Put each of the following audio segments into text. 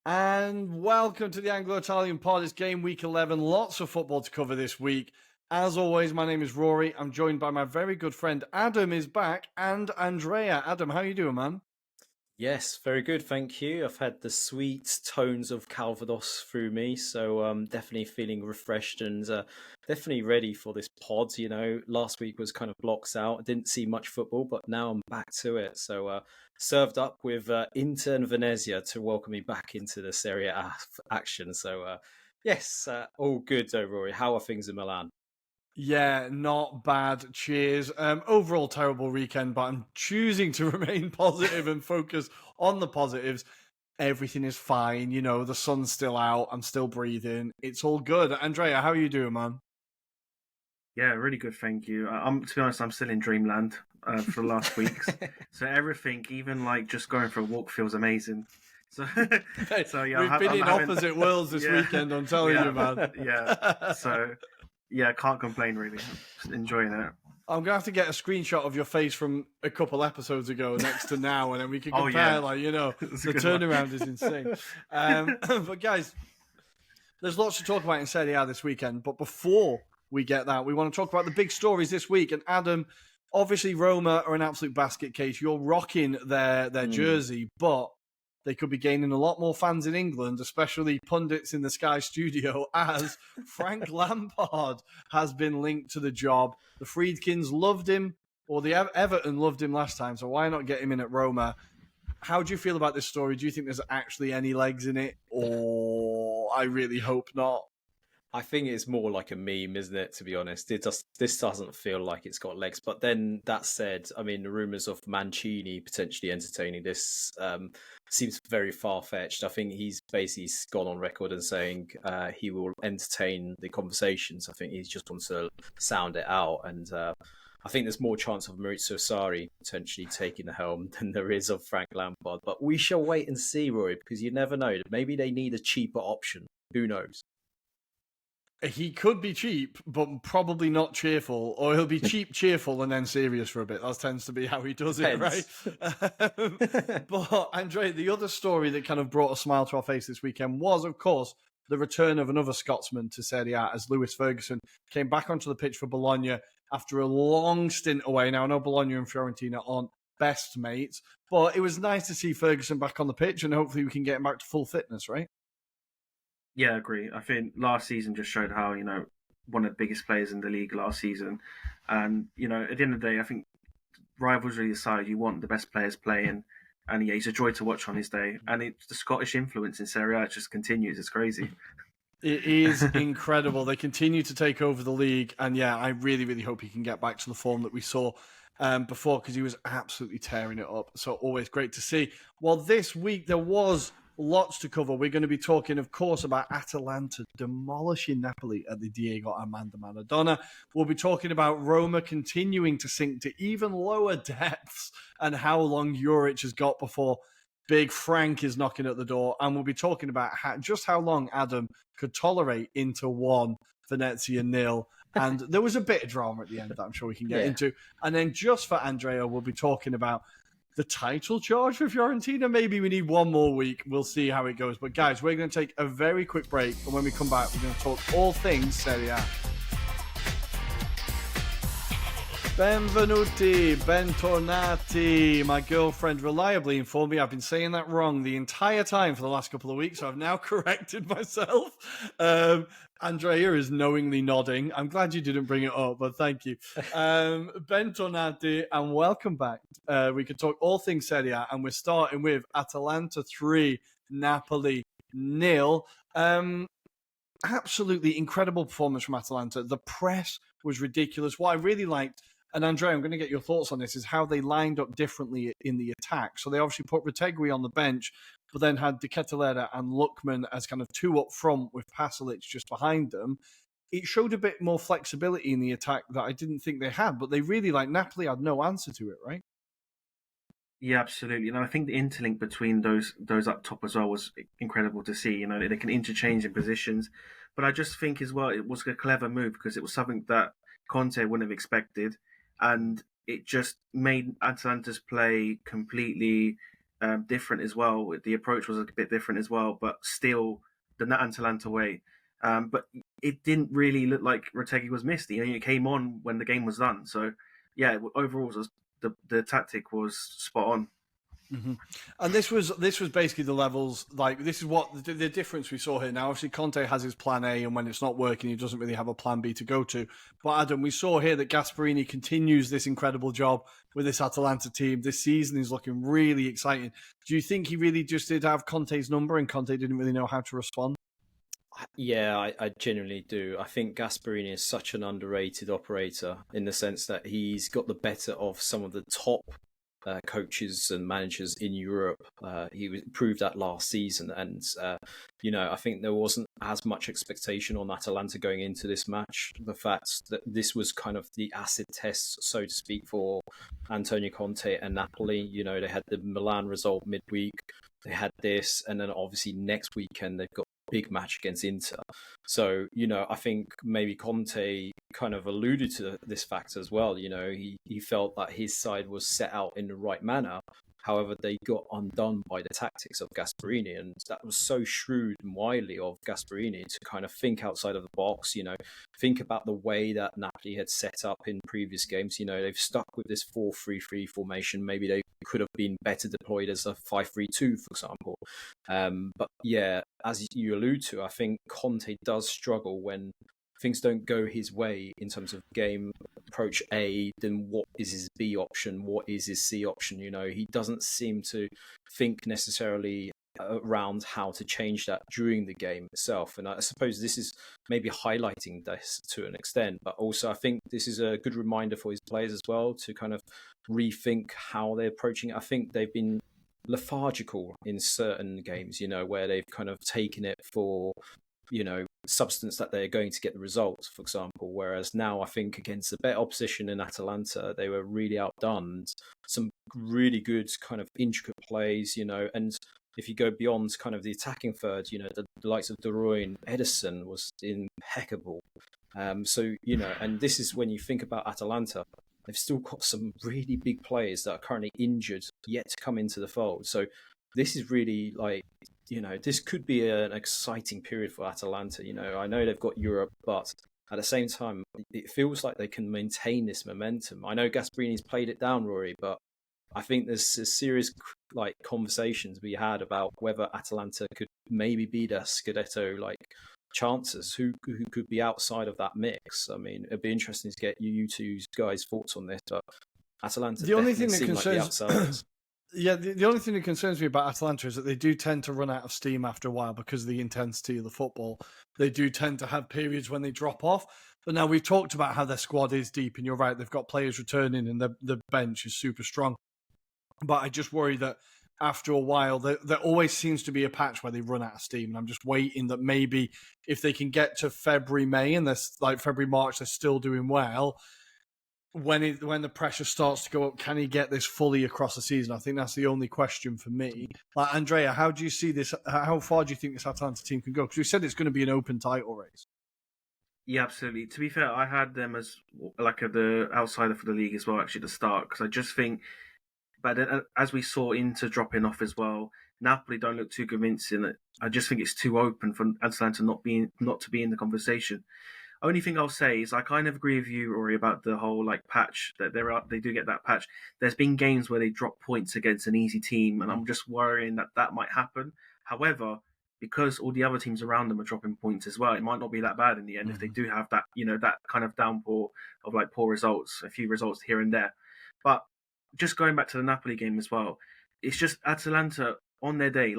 And welcome to the Anglo-Italian pod. It's game week 11. Lots of football to cover this week. As always, my name is Rory. I'm joined by my very good friend Adam is back and Andrea. Adam, how you doing, man? Yes, very good, thank you. I've had the sweet tones of Calvados through me, so definitely feeling refreshed and definitely ready for this pod. Last week was kind of blocks out. I didn't see much football, but now I'm back to it. So served up with Inter and Venezia to welcome me back into the Serie A action. So yes, all good though, Rory. How are things in Milan? Yeah, not bad. Cheers. Overall, terrible weekend, but I'm choosing to remain positive and focus on the positives. Everything is fine. The sun's still out. I'm still breathing. It's all good. Andrea, how are you doing, man? Yeah, really good, thank you. To be honest, I'm still in dreamland for the last weeks. So everything, even like just going for a walk, feels amazing. So, so yeah, We've been I'm in having opposite worlds this yeah, weekend, I'm telling you, man. yeah. So yeah, can't complain really. Just enjoying it. I'm gonna have to get a screenshot of your face from a couple episodes ago next to now, and then we can Oh compare. yeah, The it's a good one. turnaround is insane. But guys, there's lots to talk about in Serie A this weekend. But before we get that, we want to talk about the big stories this week. And Adam, obviously Roma are an absolute basket case. You're rocking their jersey, but they could be gaining a lot more fans in England, especially pundits in the Sky studio, as Frank Lampard has been linked to the job. The Friedkins loved him, or the Everton loved him last time, so why not get him in at Roma? How do you feel about this story? Do you think there's actually any legs in it, or I really hope not? I think it's more like a meme, isn't it? To be honest, this doesn't feel like it's got legs. But then that said, I mean, the rumors of Mancini potentially entertaining this seems very far fetched. I think he's basically gone on record and saying he will entertain the conversations. I think he just wants to sound it out, and I think there's more chance of Maurizio Sarri potentially taking the helm than there is of Frank Lampard. But we shall wait and see, Roy, because you never know. Maybe they need a cheaper option. Who knows? He could be cheap, but probably not cheerful, or he'll be cheap, cheerful, and then serious for a bit. That tends to be how he does it, right? But Andre, the other story that kind of brought a smile to our face this weekend was, of course, the return of another Scotsman to Serie A as Lewis Ferguson came back onto the pitch for Bologna after a long stint away. Now, I know Bologna and Fiorentina aren't best mates, but it was nice to see Ferguson back on the pitch, and hopefully we can get him back to full fitness, right? Yeah, I agree. I think last season just showed how one of the biggest players in the league last season, and at the end of the day, I think rivalry aside, you want the best players playing, and yeah, he's a joy to watch on his day. And it's the Scottish influence in Serie A just continues. It's crazy. It is incredible. They continue to take over the league, and yeah, I really, really hope he can get back to the form that we saw before, because he was absolutely tearing it up. So always great to see. Well, this week there was lots to cover. We're going to be talking, of course, about Atalanta demolishing Napoli at the Diego Armando Maradona. We'll be talking about Roma continuing to sink to even lower depths and how long Juric has got before Big Frank is knocking at the door. And we'll be talking about just how long Adam could tolerate Inter 1, Venezia 0. And there was a bit of drama at the end that I'm sure we can get into. And then just for Andrea, we'll be talking about the title charge for Fiorentina. Maybe we need one more week. We'll see how it goes. But guys, we're going to take a very quick break. And when we come back, we're going to talk all things Serie A. Benvenuti, bentornati. My girlfriend reliably informed me I've been saying that wrong the entire time for the last couple of weeks, so I've now corrected myself. Andrea is knowingly nodding. I'm glad you didn't bring it up, but thank you. Bentornati, and welcome back. We could talk all things Serie A, and we're starting with Atalanta 3, Napoli 0. Absolutely incredible performance from Atalanta. The press was ridiculous. What I really liked, and Andrea, I'm going to get your thoughts on this, is how they lined up differently in the attack. So they obviously put Retegui on the bench, but then had De Ketelaere and Lookman as kind of two up front with Pasalic just behind them. It showed a bit more flexibility in the attack that I didn't think they had, but they really, like, Napoli had no answer to it, right? Yeah, absolutely. And I think the interlink between those up top as well was incredible to see. They can interchange in positions, but I just think as well it was a clever move because it was something that Conte wouldn't have expected, and it just made Atalanta's play completely different as well. The approach was a bit different as well, but still the Atalanta way. But it didn't really look like Retegui was missed. It came on when the game was done. So yeah, overall, the tactic was spot on. Mm-hmm. And this was basically the levels. Like, this is what the difference we saw here. Now, obviously, Conte has his plan A, and when it's not working, he doesn't really have a plan B to go to. But Adam, we saw here that Gasperini continues this incredible job with this Atalanta team. This season is looking really exciting. Do you think he really just did have Conte's number, and Conte didn't really know how to respond? Yeah, I genuinely do. I think Gasperini is such an underrated operator in the sense that he's got the better of some of the top coaches and managers in Europe. He proved that last season, and I think there wasn't as much expectation on Atalanta going into this match. The fact that this was kind of the acid test, so to speak, for Antonio Conte and Napoli. They had the Milan result midweek. They had this, and then obviously next weekend they've got big match against Inter. So, I think maybe Conte kind of alluded to this fact as well. He felt that his side was set out in the right manner. However, they got undone by the tactics of Gasperini, and that was so shrewd and wily of Gasperini to kind of think outside of the box, think about the way that Napoli had set up in previous games. They've stuck with this 4-3-3 formation. Maybe they could have been better deployed as a 5-3-2, for example. But yeah, as you allude to, I think Conte does struggle when things don't go his way in terms of game approach A, then what is his B option? What is his C option? He doesn't seem to think necessarily around how to change that during the game itself. And I suppose this is maybe highlighting this to an extent, but also I think this is a good reminder for his players as well to kind of rethink how they're approaching it. I think they've been lethargical in certain games, where they've kind of taken it for substance that they're going to get the results, for example. Whereas now I think against the better opposition in Atalanta, they were really outdone. Some really good kind of intricate plays, and if you go beyond kind of the attacking third, the likes of De Bruyne, Ederson was impeccable. And this is when you think about Atalanta, they've still got some really big players that are currently injured yet to come into the fold. So this is really this could be an exciting period for Atalanta. I know they've got Europe, but at the same time, it feels like they can maintain this momentum. I know Gasperini's played it down, Rory, but I think there's a serious conversations we had about whether Atalanta could maybe be their Scudetto chances. Who could be outside of that mix? I mean, it'd be interesting to get you two guys' thoughts on this, but Atalanta the only thing that seem like the outsiders. Yeah, the only thing that concerns me about Atalanta is that they do tend to run out of steam after a while because of the intensity of the football. They do tend to have periods when they drop off. But now we've talked about how their squad is deep, and you're right, they've got players returning and the bench is super strong. But I just worry that after a while, there always seems to be a patch where they run out of steam. And I'm just waiting that maybe if they can get to February, May, and February, March, they're still doing well. When the pressure starts to go up, can he get this fully across the season? I think that's the only question for me. Andrea, how do you see this? How far do you think this Atalanta team can go? Because we said it's going to be an open title race. Yeah, absolutely. To be fair, I had them as the outsider for the league as well, actually, to start, because I just think, but then, as we saw Inter dropping off as well, Napoli don't look too convincing. I just think it's too open for Atalanta not to be in the conversation. Only thing I'll say is I kind of agree with you, Rory, about the whole patch that they do get that patch. There's been games where they drop points against an easy team, and I'm just worrying that might happen. However, because all the other teams around them are dropping points as well, it might not be that bad in the end if they do have that that kind of downpour of poor results, a few results here and there. But just going back to the Napoli game as well, it's just Atalanta on their day,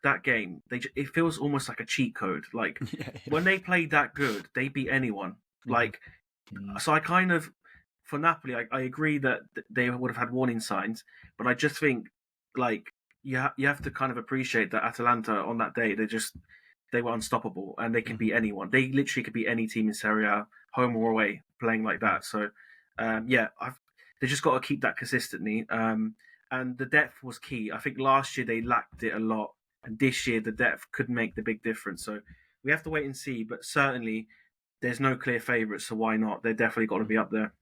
that game, it feels almost like a cheat code. When they played that good, they beat anyone. So I kind of, for Napoli, I agree that they would have had warning signs, but I just think you have to kind of appreciate that Atalanta on that day, they were unstoppable and they could beat anyone. They literally could beat any team in Serie A, home or away, playing like that. So they just got to keep that consistently. And the depth was key. I think last year they lacked it a lot. And this year, the depth could make the big difference. So we have to wait and see. But certainly, there's no clear favourites, so why not? They're definitely got to be up there.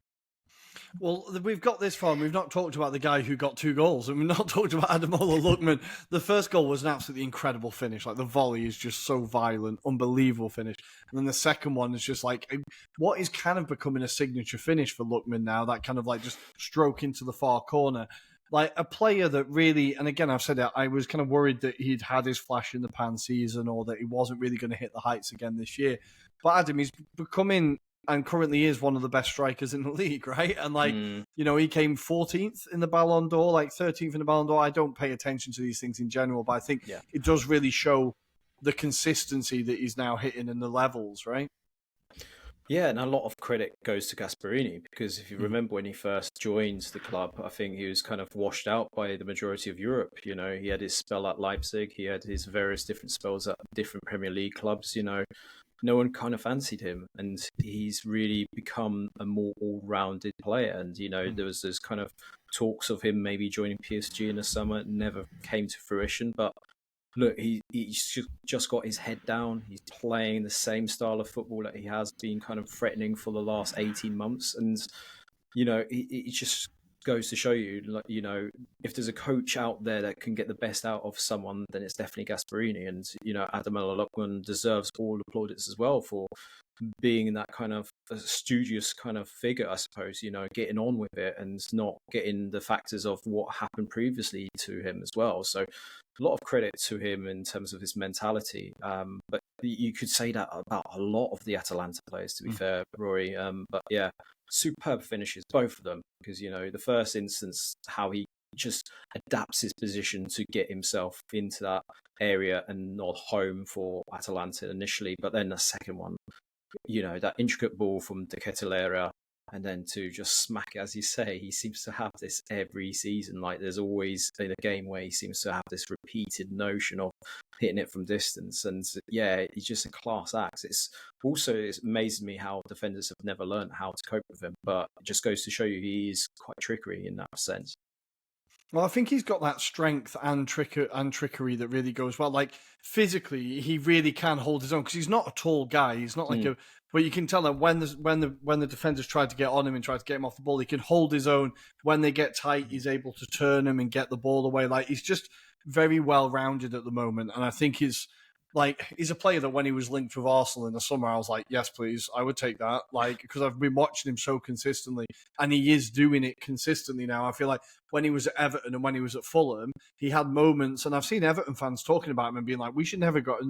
Well, we've got this far, and we've not talked about the guy who got 2 goals, and we've not talked about Ademola Lookman. The first goal was an absolutely incredible finish. Like, the volley is just so violent, unbelievable finish. And then the second one is just like what is kind of becoming a signature finish for Lookman now, that kind of like just stroke into the far corner. Like a player that really, and again, I've said it, I was kind of worried that he'd had his flash in the pan season or that he wasn't really going to hit the heights again this year. But Adam, he's becoming and currently is one of the best strikers in the league, right? And like, you know, he came 14th in the Ballon d'Or, like 13th in the Ballon d'Or. I don't pay attention to these things in general, but I think it does really show the consistency that he's now hitting in the levels, right? Yeah, and a lot of credit goes to Gasperini, because if you remember when he first joined the club, I think he was kind of washed out by the majority of Europe. You know, he had his spell at Leipzig, he had his various different spells at different Premier League clubs, you know. No one kind of fancied him, and he's really become a more all-rounded player. And, you know, there was this kind of talks of him maybe joining PSG in the summer. It never came to fruition, but look, he's just got his head down. He's playing the same style of football that he has been kind of threatening for the last 18 months. And, you know, it just goes to show you, like, you know, if there's a coach out there that can get the best out of someone, then it's definitely Gasperini. And, you know, Ademola Lookman deserves all the plaudits as well for being that kind of a studious kind of figure, I suppose, you know, getting on with it and not getting the factors of what happened previously to him as well. So a lot of credit to him in terms of his mentality. But you could say that about a lot of the Atalanta players, to be fair, Rory. But yeah, superb finishes, both of them, because, you know, the first instance, how he just adapts his position to get himself into that area and not home for Atalanta initially, but then the second one, you know, that intricate ball from De Ketelaere, and then to just smack it, as you say, he seems to have this every season. Like, there's always in a game where he seems to have this repeated notion of hitting it from distance. And yeah, he's just a class act. It's amazed me how defenders have never learned how to cope with him, but it just goes to show you he's quite trickery in that sense. Well, I think he's got that strength and trickery that really goes well. Like, physically, he really can hold his own, because he's not a tall guy. He's not like but you can tell that when the defenders tried to get on him and tried to get him off the ball, he can hold his own. When they get tight, he's able to turn him and get the ball away. Like, he's just very well rounded at the moment, and I think he's a player that when he was linked with Arsenal in the summer, I was like, yes, please, I would take that. Like, because I've been watching him so consistently, and he is doing it consistently now. I feel like when he was at Everton and when he was at Fulham, he had moments, and I've seen Everton fans talking about him and being like, we should never got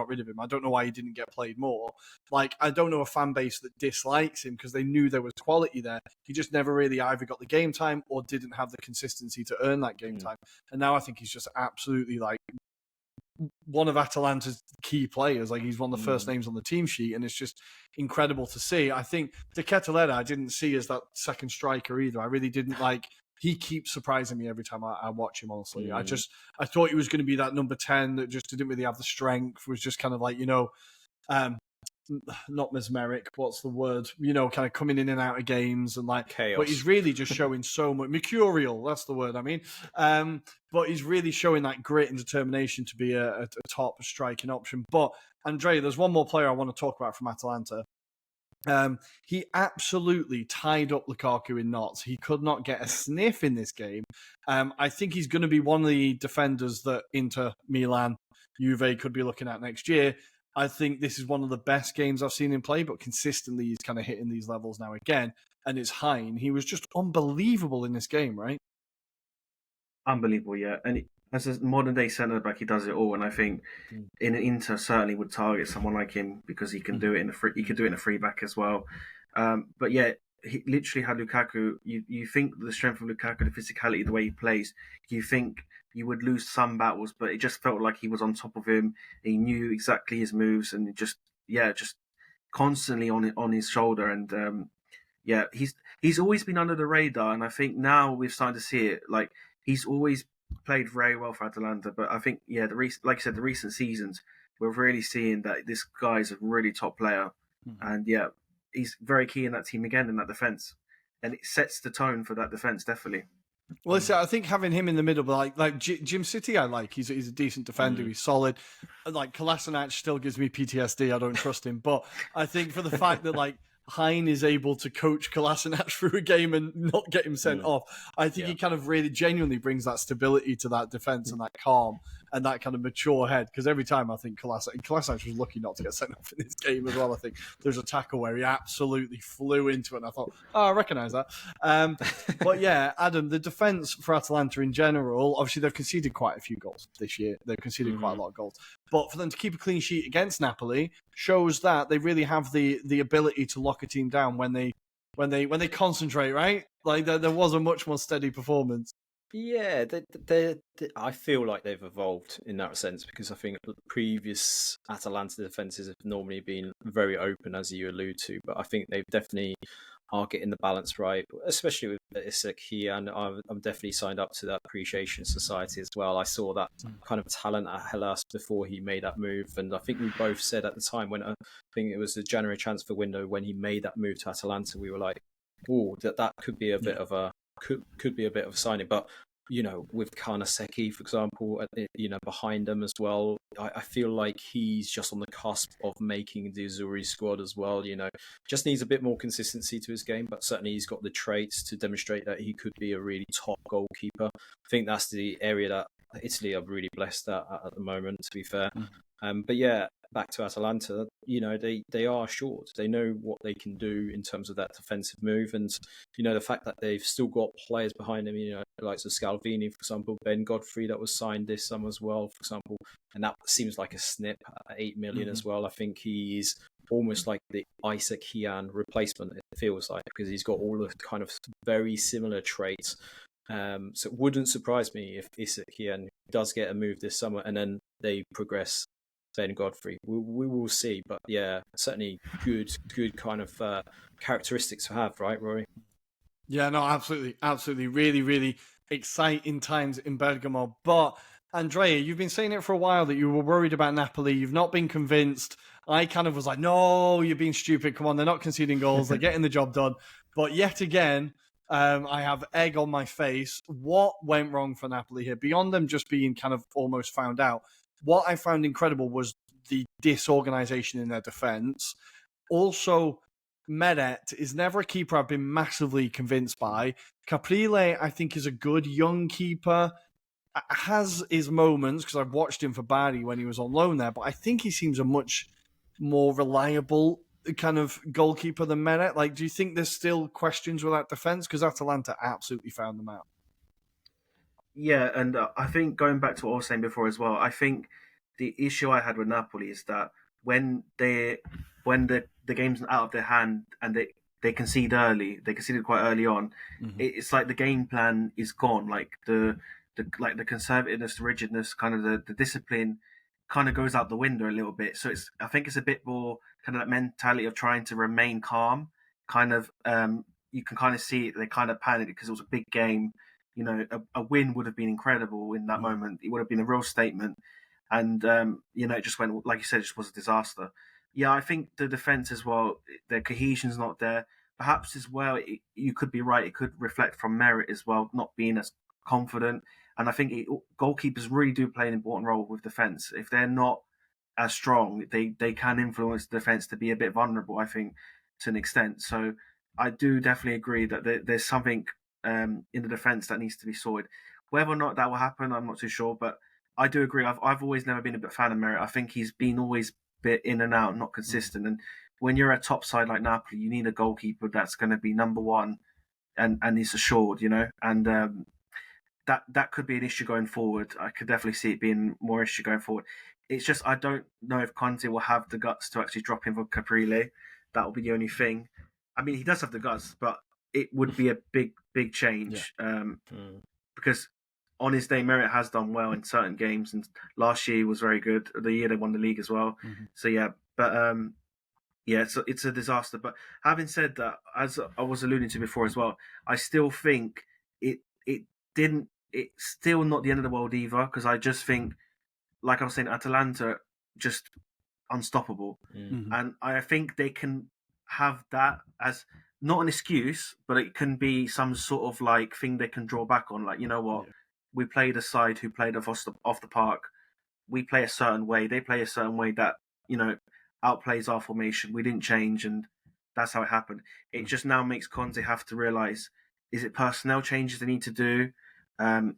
rid of him. I don't know why he didn't get played more. Like, I don't know a fan base that dislikes him because they knew there was quality there. He just never really either got the game time or didn't have the consistency to earn that game time. And now I think he's just absolutely like one of Atalanta's key players. Like, he's one of the first names on the team sheet, and it's just incredible to see. I think De Ketelaere I didn't see as that second striker either. I really didn't like. He keeps surprising me every time I watch him, honestly. I thought he was going to be that number 10 that just didn't really have the strength, was just kind of like, you know, not mesmeric, what's the word? You know, kind of coming in and out of games and like chaos. But he's really just showing so much mercurial, that's the word I mean. But he's really showing that grit and determination to be a top striking option. But Andrea, there's one more player I want to talk about from Atalanta. He absolutely tied up Lukaku in knots. He could not get a sniff in this game. I think he's going to be one of the defenders that Inter, Milan, Juve could be looking at next year. I think this is one of the best games I've seen him play, but consistently he's kind of hitting these levels now again, and it's high. And he was just unbelievable in this game, right? Unbelievable, yeah. And as a modern day centre back, he does it all. And I think in Inter certainly would target someone like him because he can do it in a free back as well. But yeah, he literally had Lukaku. You think the strength of Lukaku, the physicality, the way he plays, you think you would lose some battles, but it just felt like he was on top of him. He knew exactly his moves, and just constantly on his shoulder. And he's always been under the radar, and I think now we've started to see it. Like, he's always played very well for Atalanta, but I think like I said, the recent seasons we're really seeing that this guy's a really top player, and he's very key in that team again, in that defense, and it sets the tone for that defense definitely. Well, listen, I think having him in the middle, like Jim City, I like. He's a decent defender. He's solid. Like, Kolasinac still gives me PTSD. I don't trust him. But I think for the fact that, like, Hein is able to coach Kolasinac through a game and not get him sent off. I think he kind of really genuinely brings that stability to that defense and that calm and that kind of mature head. Because every time I think Kolasinac was lucky not to get sent off in this game as well. I think there's a tackle where he absolutely flew into it, and I thought, I recognise that. But yeah, Adam, the defence for Atalanta in general, obviously they've conceded quite a few goals this year. They've conceded quite a lot of goals. But for them to keep a clean sheet against Napoli shows that they really have the ability to lock a team down when they concentrate, right? Like there was a much more steady performance. Yeah, I feel like they've evolved in that sense, because I think the previous Atalanta defences have normally been very open, as you allude to, but I think they've definitely are getting the balance right, especially with Isak here, and I'm definitely signed up to that appreciation society as well. I saw that kind of talent at Hellas before he made that move, and I think we both said at the time, when I think it was the January transfer window, when he made that move to Atalanta, we were like, oh, that could be a bit of a could be a bit of a signing. But with Karnaseki, for example, behind them as well, I feel like he's just on the cusp of making the Azzurri squad as well. Just needs a bit more consistency to his game, but certainly he's got the traits to demonstrate that he could be a really top goalkeeper. I think that's the area that Italy are really blessed at the moment, to be fair. But yeah, back to Atalanta, they are short. They know what they can do in terms of that defensive move, and the fact that they've still got players behind them, like Scalvini, for example, Ben Godfrey, that was signed this summer as well, for example, and that seems like a snip at 8 million as well. I think he's almost like the Isaac Gian replacement, it feels like, because he's got all the kind of very similar traits. So it wouldn't surprise me if Isaac Gian does get a move this summer and then they progress Ben Godfrey. We will see, but yeah, certainly good kind of characteristics to have, right, Rory? Yeah, no, absolutely. Really, really exciting times in Bergamo. But Andrea, you've been saying it for a while that you were worried about Napoli. You've not been convinced. I kind of was like, no, you're being stupid. Come on, they're not conceding goals. They're getting the job done. But yet again, I have egg on my face. What went wrong for Napoli here? Beyond them just being kind of almost found out, what I found incredible was the disorganization in their defense. Also, Meret is never a keeper I've been massively convinced by. Caprile, I think, is a good young keeper. Has his moments, because I've watched him for Bari when he was on loan there, but I think he seems a much more reliable kind of goalkeeper than Meret. Like, do you think there's still questions with that defense? Because Atalanta absolutely found them out. Yeah, and I think going back to what I was saying before as well, I think the issue I had with Napoli is that when the game's out of their hand and they concede early, they conceded quite early on. It's like the game plan is gone. Like the conservativeness, the rigidness, kind of the discipline, kind of goes out the window a little bit. So I think it's a bit more kind of that mentality of trying to remain calm. Kind of you can kind of see it. They kind of panicked because it was a big game. A win would have been incredible in that moment. It would have been a real statement. And, it just went, like you said, it just was a disaster. Yeah, I think the defence as well, their cohesion's not there. Perhaps as well, you could be right, it could reflect from Meret as well, not being as confident. And I think goalkeepers really do play an important role with defence. If they're not as strong, they can influence the defence to be a bit vulnerable, I think, to an extent. So I do definitely agree that there's something in the defence that needs to be sorted. Whether or not that will happen, I'm not too sure, but I do agree. I've always never been a big fan of Meret. I think he's been always a bit in and out, not consistent. And when you're a top side like Napoli, you need a goalkeeper that's going to be number one and is assured, and that could be an issue going forward. I could definitely see it being more issue going forward. It's just I don't know if Conte will have the guts to actually drop him for Caprile. That will be the only thing. I mean, he does have the guts, but it would be a big change because on his day, Meret has done well in certain games, and last year he was very good. The year they won the league as well. So yeah, but it's a disaster. But having said that, as I was alluding to before as well, I still think it's still not the end of the world either, because I just think, like I was saying, Atalanta just unstoppable, and I think they can have that as not an excuse, but it can be some sort of like thing they can draw back on. Like, you know what, we played a side who played off the park. We play a certain way. They play a certain way that outplays our formation. We didn't change, and that's how it happened. It just now makes Conte have to realise, is it personnel changes they need to do?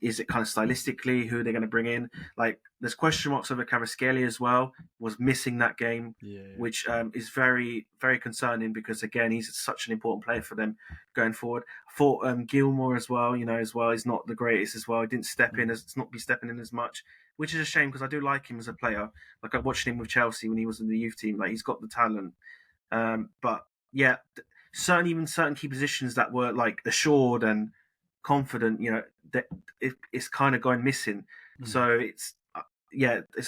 Is it kind of stylistically who they're going to bring in? Like, there's question marks over Kvaratskhelia as well. Was missing that game, which is very, very concerning because again, he's such an important player for them going forward. I thought Gilmore as well, is not the greatest as well. He didn't not be stepping in as much, which is a shame because I do like him as a player. Like I watched him with Chelsea when he was in the youth team. Like he's got the talent, but yeah, certain key positions that were like assured and confident, that it's kind of going missing. So it's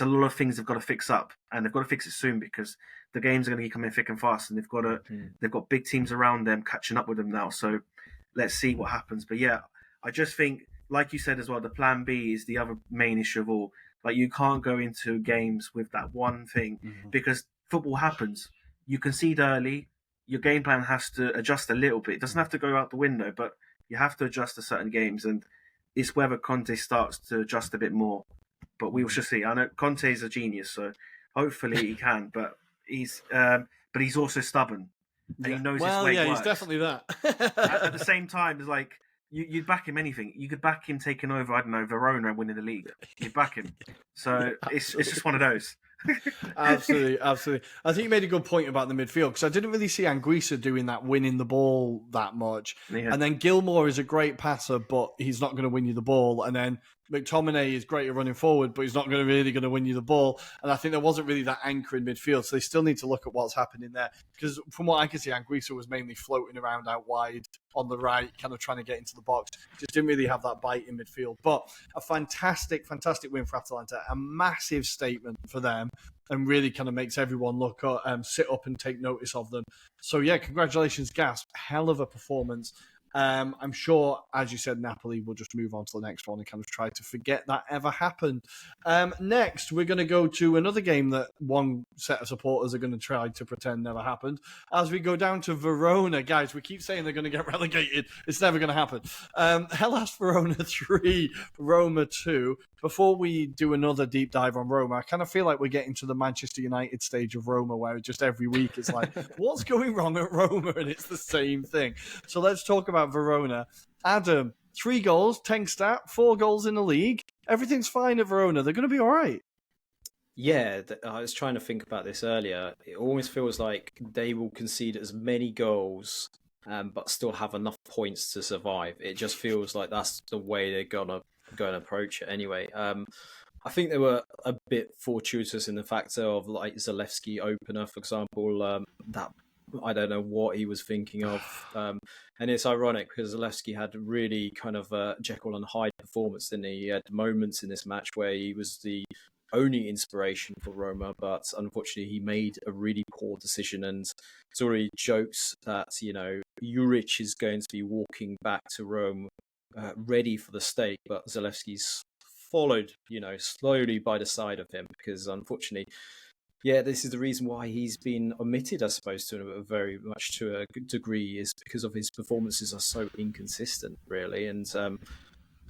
a lot of things they've got to fix up, and they've got to fix it soon because the games are going to be coming thick and fast, and they've got big teams around them catching up with them now. So let's see what happens. But yeah, I just think, like you said as well, the plan B is the other main issue of all. Like you can't go into games with that one thing because football happens. You concede early, your game plan has to adjust a little bit. It doesn't have to go out the window, but you have to adjust to certain games, and it's whether Conte starts to adjust a bit more. But we shall see. I know Conte is a genius, so hopefully he can. But he's also stubborn, and he knows his way works. He's definitely that. At the same time, it's like you'd back him anything. You could back him taking over, I don't know, Verona and winning the league. You'd back him. So it's just one of those. Absolutely. I think you made a good point about the midfield because I didn't really see Anguissa doing that, winning the ball that much. Yeah. And then Gilmore is a great passer, but he's not going to win you the ball. And then McTominay is great at running forward, but he's not really going to win you the ball. And I think there wasn't really that anchor in midfield, so they still need to look at what's happening there. Because from what I can see, Anguissa was mainly floating around out wide on the right, kind of trying to get into the box. Just didn't really have that bite in midfield. But a fantastic win for Atalanta, a massive statement for them, and really kind of makes everyone look sit up and take notice of them. So yeah, congratulations, Gasp. Hell of a performance. I'm sure, as you said, Napoli will just move on to the next one and kind of try to forget that ever happened. Next, we're going to go to another game that one set of supporters are going to try to pretend never happened. As we go down to Verona, guys, we keep saying they're going to get relegated. It's never going to happen. Hellas Verona 3, Roma 2. Before we do another deep dive on Roma, I kind of feel like we're getting to the Manchester United stage of Roma where just every week it's like, what's going wrong at Roma? And it's the same thing. So let's talk about Verona. Adam, 3 goals, Tengstat, 4 goals in the league. Everything's fine at Verona. They're going to be all right. Yeah, I was trying to think about this earlier. It almost feels like they will concede as many goals but still have enough points to survive. It just feels like that's the way they're going to approach it anyway. I think they were a bit fortuitous in the factor of like Zalewski opener, for example, that I don't know what he was thinking of. And it's ironic because Zalewski had really kind of a Jekyll and Hyde performance, didn't he? He had moments in this match where he was the only inspiration for Roma, but unfortunately he made a really poor decision, and it's already jokes that, Juric is going to be walking back to Rome ready for the stake, but Zalewski's followed, slowly by the side of him because unfortunately, this is the reason why he's been omitted, I suppose, to a degree, is because of his performances are so inconsistent, really. And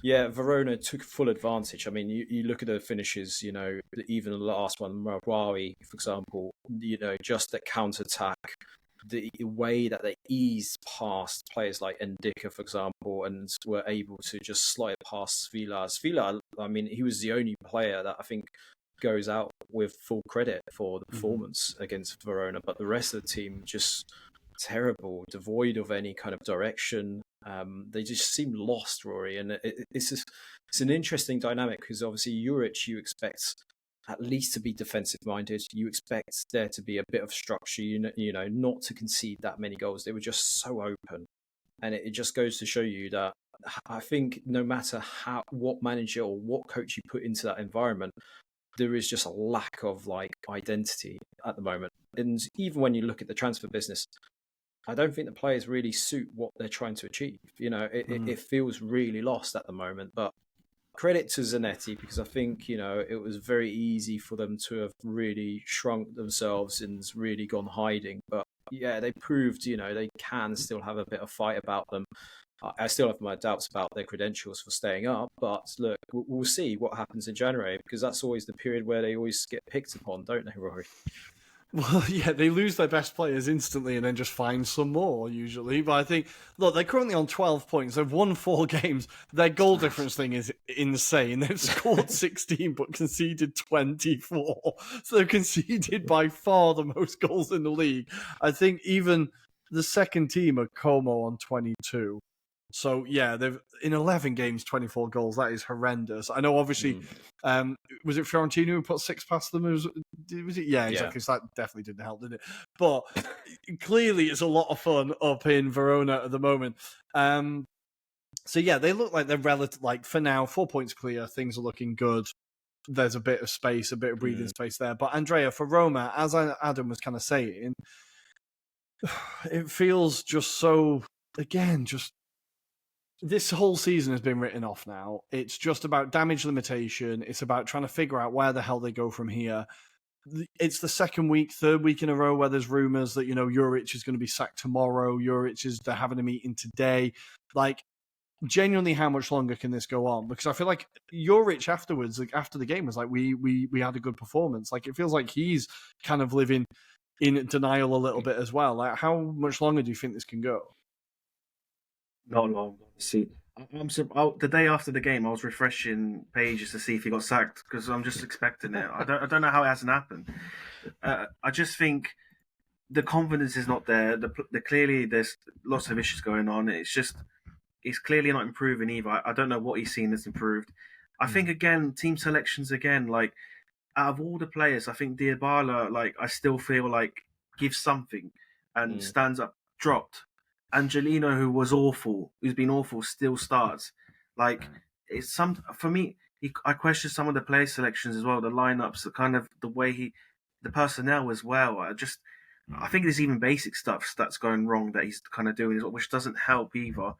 Verona took full advantage. I mean, you look at the finishes, even the last one, Marawi, for example, just that counter-attack, the way that they eased past players like Ndika, for example, and were able to just slide past Svila. Svila, I mean, he was the only player that I think goes out with full credit for the performance against Verona, but the rest of the team just terrible, devoid of any kind of direction. They just seem lost, Rory, and it's an interesting dynamic because obviously Juric, you expect at least to be defensive minded. You expect there to be a bit of structure, not to concede that many goals. They were just so open, and it just goes to show you that I think no matter what manager or what coach you put into that environment, there is just a lack of identity at the moment. And even when you look at the transfer business, I don't think the players really suit what they're trying to achieve. It feels really lost at the moment. But credit to Zanetti, because I think, it was very easy for them to have really shrunk themselves and really gone hiding. But yeah, they proved, they can still have a bit of fight about them. I still have my doubts about their credentials for staying up, but look, we'll see what happens in January, because that's always the period where they always get picked upon, don't they, Rory? Well, yeah, they lose their best players instantly and then just find some more usually. But I think, look, they're currently on 12 points. They've won 4 games. Their goal difference thing is insane. They've scored 16 but conceded 24. So they've conceded by far the most goals in the league. I think even the second team are Como on 22. So yeah, they've in 11 games, 24 goals. That is horrendous. I know, obviously, was it Fiorentina who put 6 past them? Was it? Yeah, exactly. So that definitely didn't help, did it? But clearly, it's a lot of fun up in Verona at the moment. So yeah, they look like they're relative. Like for now, 4 points clear. Things are looking good. There's a bit of space, a bit of breathing space there. But Andrea, for Roma, as Adam was kind of saying, it feels just so. Again, just. This whole season has been written off now. It's just about damage limitation. It's about trying to figure out where the hell they go from here. It's the third week in a row where there's rumours that, Juric is going to be sacked tomorrow. They're having a meeting today. Like, genuinely, how much longer can this go on? Because I feel like Juric afterwards, like after the game, was like, we had a good performance. Like, it feels like he's kind of living in denial a little bit as well. Like, how much longer do you think this can go? Not long. See, the day after the game, I was refreshing pages to see if he got sacked because I'm just expecting it. I don't know how it hasn't happened. I just think the confidence is not there. Clearly, there's lots of issues going on. It's clearly not improving either. I don't know what he's seen that's improved. I think again, team selections again. Like out of all the players, I think Dybala, like I still feel like gives something and stands up. Dropped. Angelino, who's been awful, still starts. Like it's for me. I question some of the player selections as well, the lineups, the kind of the way the personnel as well. I think there's even basic stuff that's going wrong that he's kind of doing, which doesn't help either.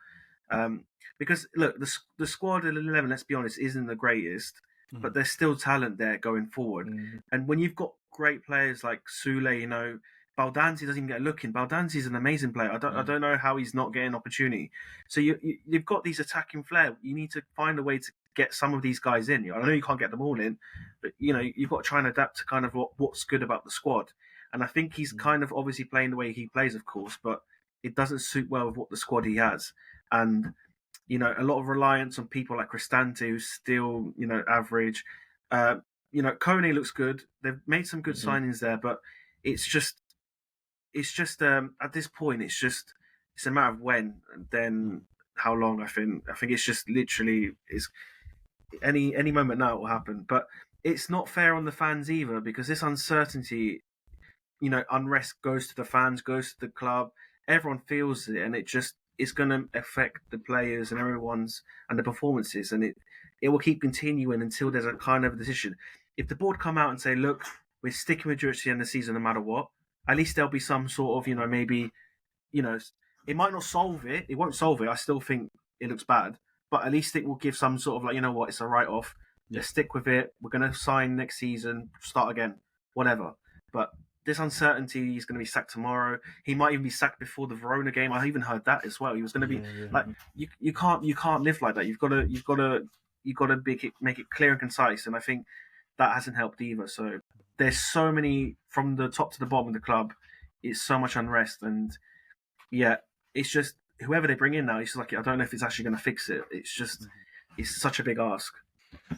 Because look, the squad at 11, let's be honest, isn't the greatest, but there's still talent there going forward. And when you've got great players like Sule, Baldanzi doesn't even get a look in. Baldanzi's an amazing player. I don't know how he's not getting opportunity. So you've got these attacking flair. You need to find a way to get some of these guys in. I know you can't get them all in, but you've got to try and adapt to kind of what's good about the squad. And I think he's kind of obviously playing the way he plays, of course, but it doesn't suit well with what the squad he has. And a lot of reliance on people like Cristante, who's still average. Kone looks good. They've made some good signings there, but it's just at this point, it's a matter of when, and then how long. I think it's just literally is any moment now it will happen. But it's not fair on the fans either because this uncertainty, unrest goes to the fans, goes to the club. Everyone feels it, and it's going to affect the players and and the performances, and it will keep continuing until there's a kind of decision. If the board come out and say, look, we're sticking with Juric to the end of the season no matter what, at least there'll be some sort of, maybe, it might not solve it. It won't solve it. I still think it looks bad, but at least it will give some sort of like, what, it's a write-off. Let's stick with it. We're going to sign next season, start again, whatever. But this uncertainty, he's going to be sacked tomorrow. He might even be sacked before the Verona game. I even heard that as well. He was going to be like, you can't live like that. You've got to make it clear and concise. And I think that hasn't helped either. So there's so many from the top to the bottom of the club. It's so much unrest, and it's just whoever they bring in now. It's like I don't know if it's actually going to fix it. It's just it's such a big ask.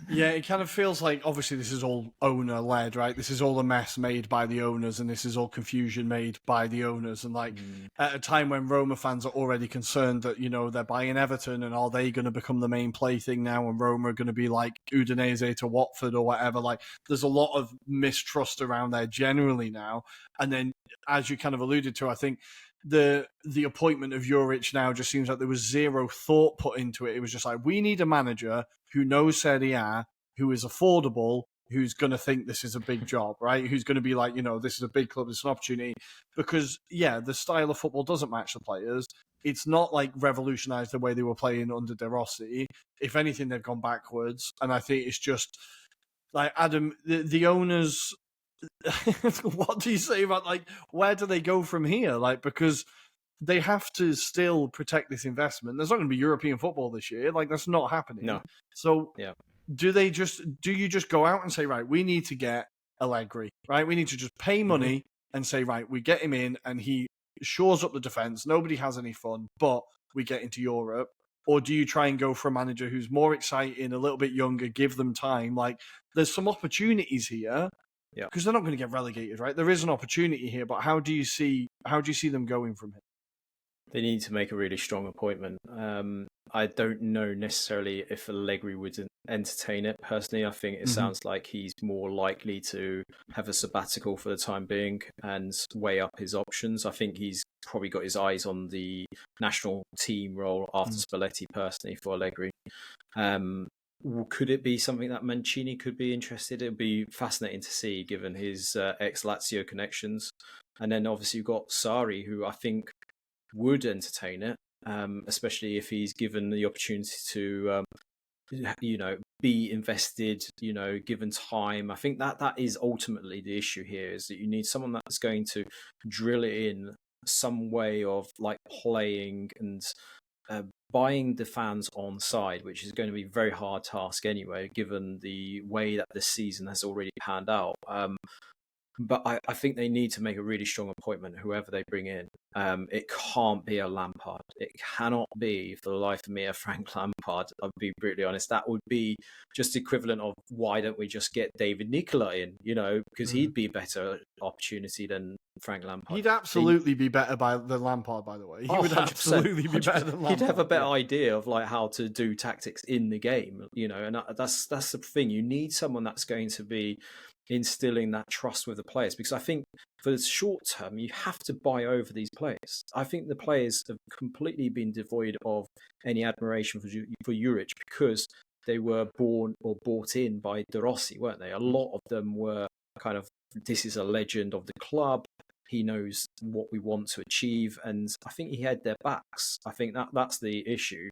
Yeah, it kind of feels like obviously this is all owner led, right? This is all a mess made by the owners, and this is all confusion made by the owners. And like at a time when Roma fans are already concerned that they're buying Everton, and are they going to become the main plaything now? And Roma are going to be like Udinese to Watford or whatever. Like there's a lot of mistrust around there generally now. And then, as you kind of alluded to, I think the appointment of Juric now just seems like there was zero thought put into it. It was just like, we need a manager who knows Serie A, who is affordable, who's going to think this is a big job, right? Who's going to be like, this is a big club, it's an opportunity. Because, the style of football doesn't match the players. It's not like revolutionized the way they were playing under De Rossi. If anything, they've gone backwards. And I think it's just, like, Adam, the owners... what do you say about, like, where do they go from here? Like, because they have to still protect this investment. There's not going to be European football this year. Like, that's not happening. No. So do you just go out and say, right, we need to get Allegri, right? We need to just pay money and say, right, we get him in and he shores up the defense, nobody has any fun, but we get into Europe? Or do you try and go for a manager who's more exciting, a little bit younger, give them time? Like, there's some opportunities here, because they're not going to get relegated, right? There is an opportunity here, but how do you see them going from here? They need to make a really strong appointment. I don't know necessarily if Allegri would entertain it. Personally, I think it sounds like he's more likely to have a sabbatical for the time being and weigh up his options. I think he's probably got his eyes on the national team role after Spalletti, personally, for Allegri. Could it be something that Mancini could be interested in? It'd be fascinating to see, given his ex-Lazio connections. And then obviously you've got Sarri, who I think would entertain it, especially if he's given the opportunity to, be invested, given time. I think that is ultimately the issue here, is that you need someone that's going to drill it in some way of like playing and buying the fans on side, which is going to be a very hard task anyway, given the way that this season has already panned out. But I think they need to make a really strong appointment, whoever they bring in. It can't be a Lampard. It cannot be, for the life of me, a Frank Lampard. I'll be brutally honest. That would be just equivalent of, why don't we just get David Nicola in, because he'd be a better opportunity than Frank Lampard. He'd absolutely be better than Lampard, by the way. He would absolutely be better than Lampard. He'd have a better idea of like how to do tactics in the game, and that's the thing. You need someone that's going to be instilling that trust with the players, because I think for the short term you have to buy over these players. I think the players have completely been devoid of any admiration for Juric, because they were born or bought in by De Rossi, weren't they? A lot of them were kind of, this is a legend of the club, he knows what we want to achieve, and I think he had their backs. I think that's the issue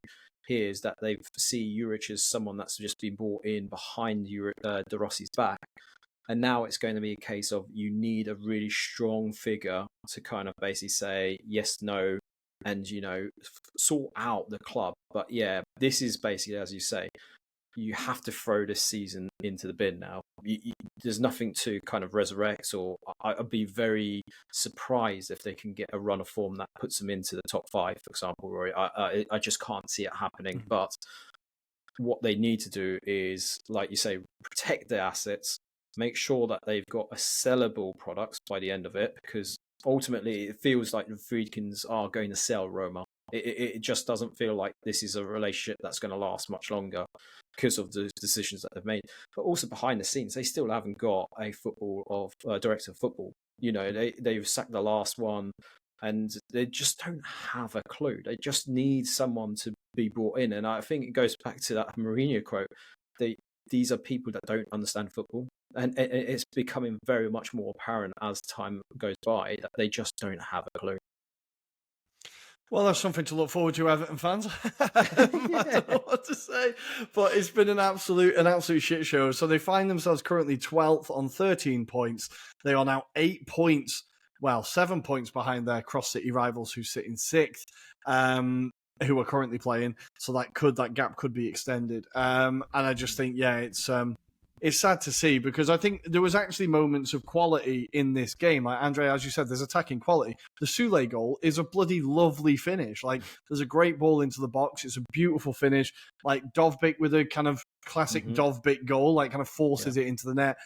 here, is that they see Juric as someone that's just been brought in behind De Rossi's back. And now it's going to be a case of, you need a really strong figure to kind of basically say yes, no, and, sort out the club. But yeah, this is basically, as you say, you have to throw this season into the bin now. There's nothing to kind of resurrect, or I'd be very surprised if they can get a run of form that puts them into the top 5, for example, Rory. I just can't see it happening. But what they need to do is, like you say, protect their assets, make sure that they've got a sellable products by the end of it, because ultimately it feels like the Friedkins are going to sell Roma. It just doesn't feel like this is a relationship that's going to last much longer because of the decisions that they've made. But also behind the scenes, they still haven't got a director of football. They've sacked the last one, and they just don't have a clue. They just need someone to be brought in. And I think it goes back to that Mourinho quote. These are people that don't understand football. And it's becoming very much more apparent as time goes by that they just don't have a clue. Well, that's something to look forward to, Everton fans. I don't know what to say, but it's been an absolute shit show. So they find themselves currently 12th on 13 points. They are now 7 points behind their Cross City rivals, who sit in 6th. Who are currently playing, so that gap could be extended. And I just think, it's sad to see, because I think there was actually moments of quality in this game. Like Andre, as you said, there's attacking quality. The Sule goal is a bloody lovely finish. Like, there's a great ball into the box. It's a beautiful finish. Like Dovbyk with a kind of classic Dovbyk goal, like kind of forces it into the net.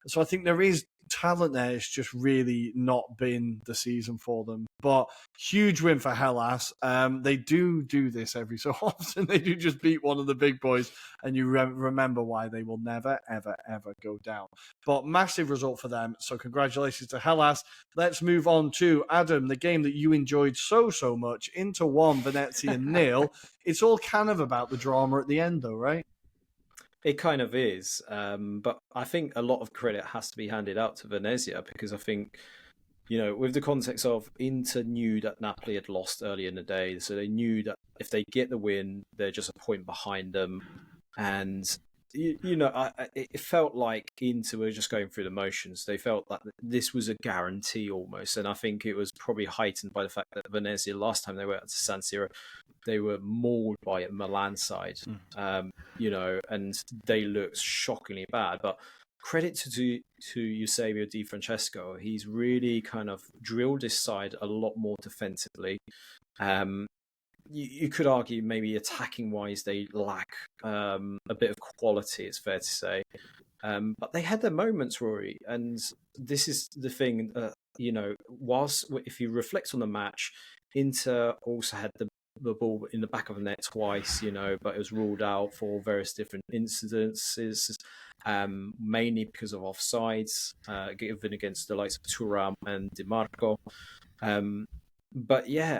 So I think there is talent there. It's just really not been the season for them. But huge win for Hellas. They do this every so often. They do just beat one of the big boys, and you remember why they will never, ever, ever go down. But massive result for them. So congratulations to Hellas. Let's move on to Adam, the game that you enjoyed so much. Inter 1, Venezia 0. It's all kind of about the drama at the end, though, right? It kind of is, but I think a lot of credit has to be handed out to Venezia, because I think, with the context of Inter knew that Napoli had lost early in the day, so they knew that if they get the win, they're just a point behind them. And, it felt like Inter were just going through the motions. They felt that this was a guarantee almost, and I think it was probably heightened by the fact that Venezia, last time they went to San Siro, they were mauled by a Milan side, and they looked shockingly bad. But credit to Eusebio Di Francesco. He's really kind of drilled his side a lot more defensively. You could argue maybe attacking wise they lack a bit of quality, it's fair to say. But they had their moments, Rory, and this is the thing. Whilst if you reflect on the match, Inter also had the ball in the back of the net twice, but it was ruled out for various different incidences, mainly because of offsides given against the likes of Thuram and Di Marco. But yeah,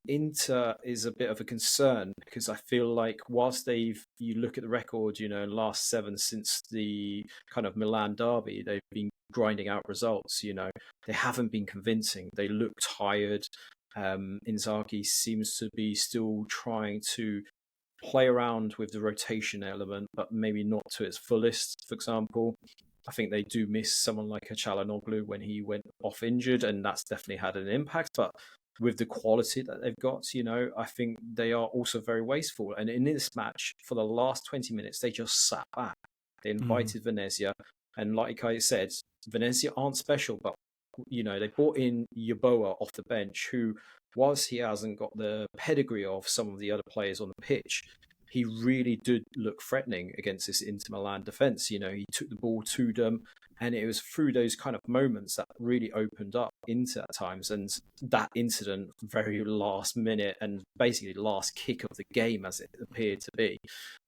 Inter is a bit of a concern because I feel like whilst you look at the record, last 7 since the kind of Milan derby, they've been grinding out results, they haven't been convincing. They look tired. Inzaghi seems to be still trying to play around with the rotation element, but maybe not to its fullest, for example. I think they do miss someone like a Çalhanoğlu when he went off injured, and that's definitely had an impact. But with the quality that they've got, I think they are also very wasteful. And in this match, for the last 20 minutes, they just sat back. They invited Venezia. And like I said, Venezia aren't special, but, they brought in Yeboah off the bench, who, whilst he hasn't got the pedigree of some of the other players on the pitch, he really did look threatening against this Inter Milan defence. He took the ball to them, and it was through those kind of moments that really opened up Inter at times. And that incident, very last minute and basically last kick of the game, as it appeared to be,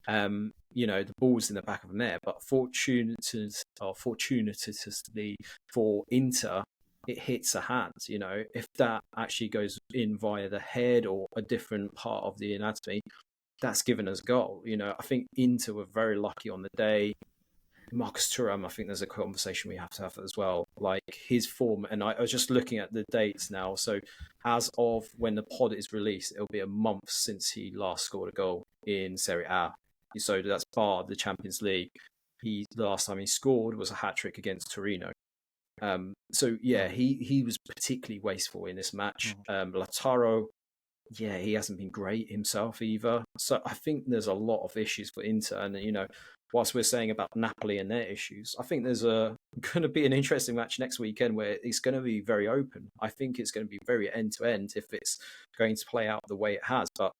the ball's in the back of the net. But fortuitously for Inter, it hits a hand. If that actually goes in via the head or a different part of the anatomy, that's given us a goal. I think Inter were very lucky on the day. Marcus Thuram, I think there's a conversation we have to have as well. Like his form, and I was just looking at the dates now. So as of when the pod is released, it'll be a month since he last scored a goal in Serie A. So that's bar the Champions League. The last time he scored was a hat-trick against Torino. He was particularly wasteful in this match. Lautaro, he hasn't been great himself either. So I think there's a lot of issues for Inter. And, whilst we're saying about Napoli and their issues, I think there's going to be an interesting match next weekend where it's going to be very open. I think it's going to be very end-to-end if it's going to play out the way it has. But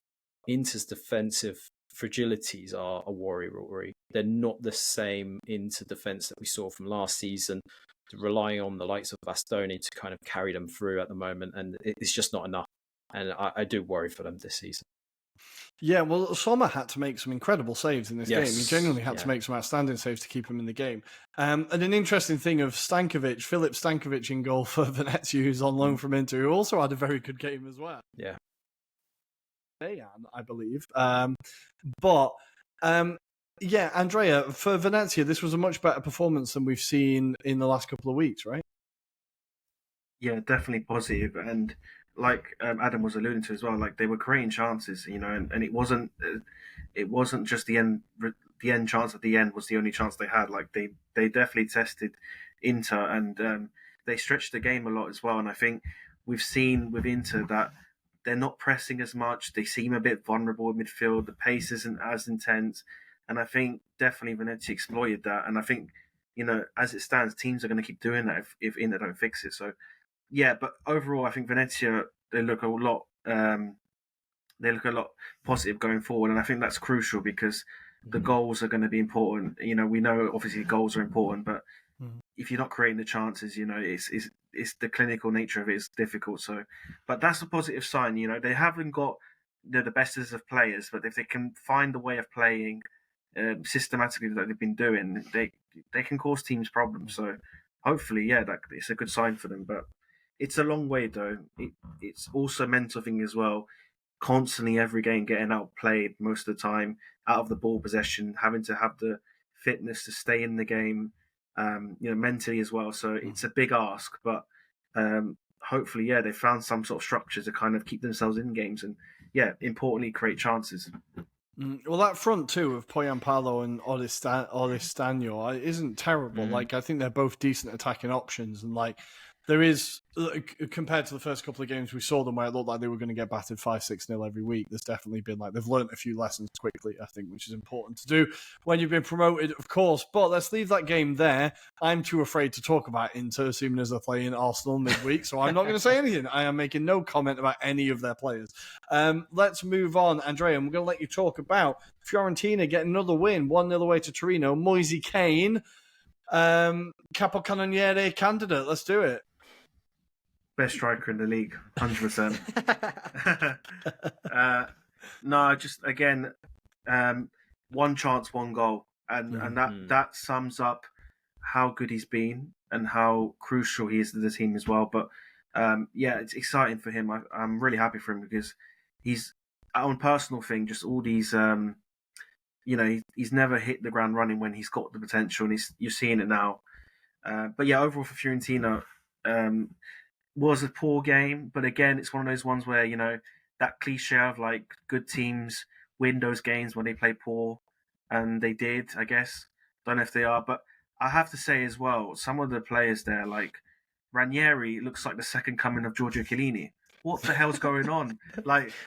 Inter's defensive fragilities are a worry. They're not the same Inter defence that we saw from last season, relying on the likes of Bastoni to kind of carry them through at the moment. And it's just not enough. And I do worry for them this season. Yeah, well, Sommer had to make some incredible saves in this game. He genuinely had to make some outstanding saves to keep him in the game. And an interesting thing of Philip Stankovic in goal for Venezia, who's on loan from Inter, who also had a very good game as well. Yeah. I believe. Andrea, for Venezia, this was a much better performance than we've seen in the last couple of weeks, right? Yeah, definitely positive. And like Adam was alluding to as well, like they were creating chances, and it wasn't just the end chance at the end was the only chance they had. Like they definitely tested Inter, and they stretched the game a lot as well. And I think we've seen with Inter that they're not pressing as much. They seem a bit vulnerable in midfield. The pace isn't as intense, and I think definitely Venezia exploited that. And I think as it stands, teams are going to keep doing that if Inter don't fix it. So. Yeah, but overall, I think Venezia they look a lot positive going forward, and I think that's crucial because the goals are going to be important. We know obviously goals are important, but if you're not creating the chances, it's the clinical nature of it is difficult. So, but that's a positive sign. They haven't got the bestest of players, but if they can find a way of playing systematically that they've been doing, they can cause teams problems. So, hopefully, that it's a good sign for them, but. It's a long way, though. It's also a mental thing as well. Constantly, every game, getting outplayed most of the time, out of the ball possession, having to have the fitness to stay in the game, mentally as well. So it's a big ask, but hopefully, they found some sort of structure to kind of keep themselves in games and, importantly, create chances. Well, that front two of Poyampalo and Oristano isn't terrible. Like, I think they're both decent attacking options, and There is, compared to the first couple of games we saw them where it looked like they were going to get battered 5-6-0 every week, there's definitely been they've learned a few lessons quickly, I think, which is important to do when you've been promoted, of course. But let's leave that game there. I'm too afraid to talk about Inter, assuming as they're playing Arsenal midweek, so I'm not going to say anything. I am making no comment about any of their players. Let's move on, Andrea, and we're going to let you talk about Fiorentina getting another win, 1-0 away to Torino. Moise Kean, capocannoniere candidate. Let's do it. Best striker in the league, 100%. No, just again, one chance, one goal, and that sums up how good he's been and how crucial he is to the team as well. But it's exciting for him. I'm really happy for him because he's on a personal thing. Just all these, he's never hit the ground running when he's got the potential, and you're seeing it now. But yeah, overall for Fiorentina. Was a poor game, but again, it's one of those ones where, that cliche of good teams win those games when they play poor, and they did, I guess. Don't know if they are, but I have to say as well, some of the players there, like Ranieri, looks like the second coming of Giorgio Chiellini. What the hell's going on?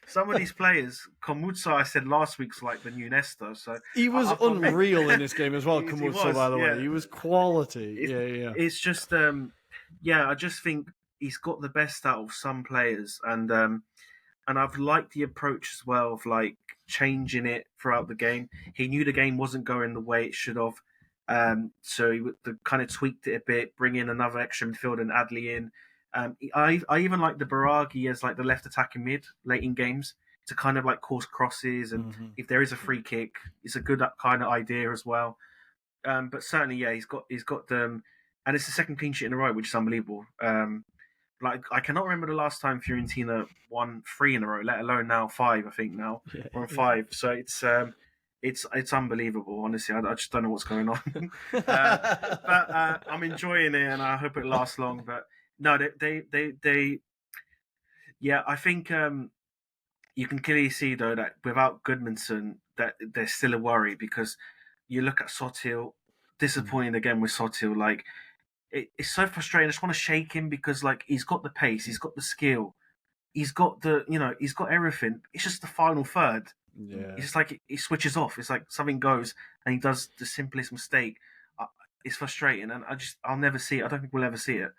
Some of these players, Komutsa, I said last week's like the new Nesta. So he was unreal in this game as well, Komutsa, by the way. Yeah. He was quality. It's just, I just think he's got the best out of some players, and I've liked the approach as well of changing it throughout the game. He knew the game wasn't going the way it should have, so he kind of tweaked it a bit, bring in another extra midfielder and Adli in. I even like the Baraghi as the left attacking mid late in games to kind of cause crosses, and if there is a free kick, it's a good kind of idea as well. But certainly, he's got them, and it's the second clean sheet in a row, which is unbelievable. I cannot remember the last time Fiorentina won 3 in a row, let alone now 5. I think now we're on 5. So it's unbelievable. Honestly, I just don't know what's going on. But I'm enjoying it, and I hope it lasts long. But no, they I think you can clearly see though that without Goodmanson, that there's still a worry, because you look at Sotil, disappointing again with Sotil, it's so frustrating. I just want to shake him because he's got the pace, he's got the skill, he's got he's got everything. It's just the final third. Yeah. It's just he switches off. It's something goes and he does the simplest mistake. It's frustrating, and I'll never see it. I don't think we'll ever see it.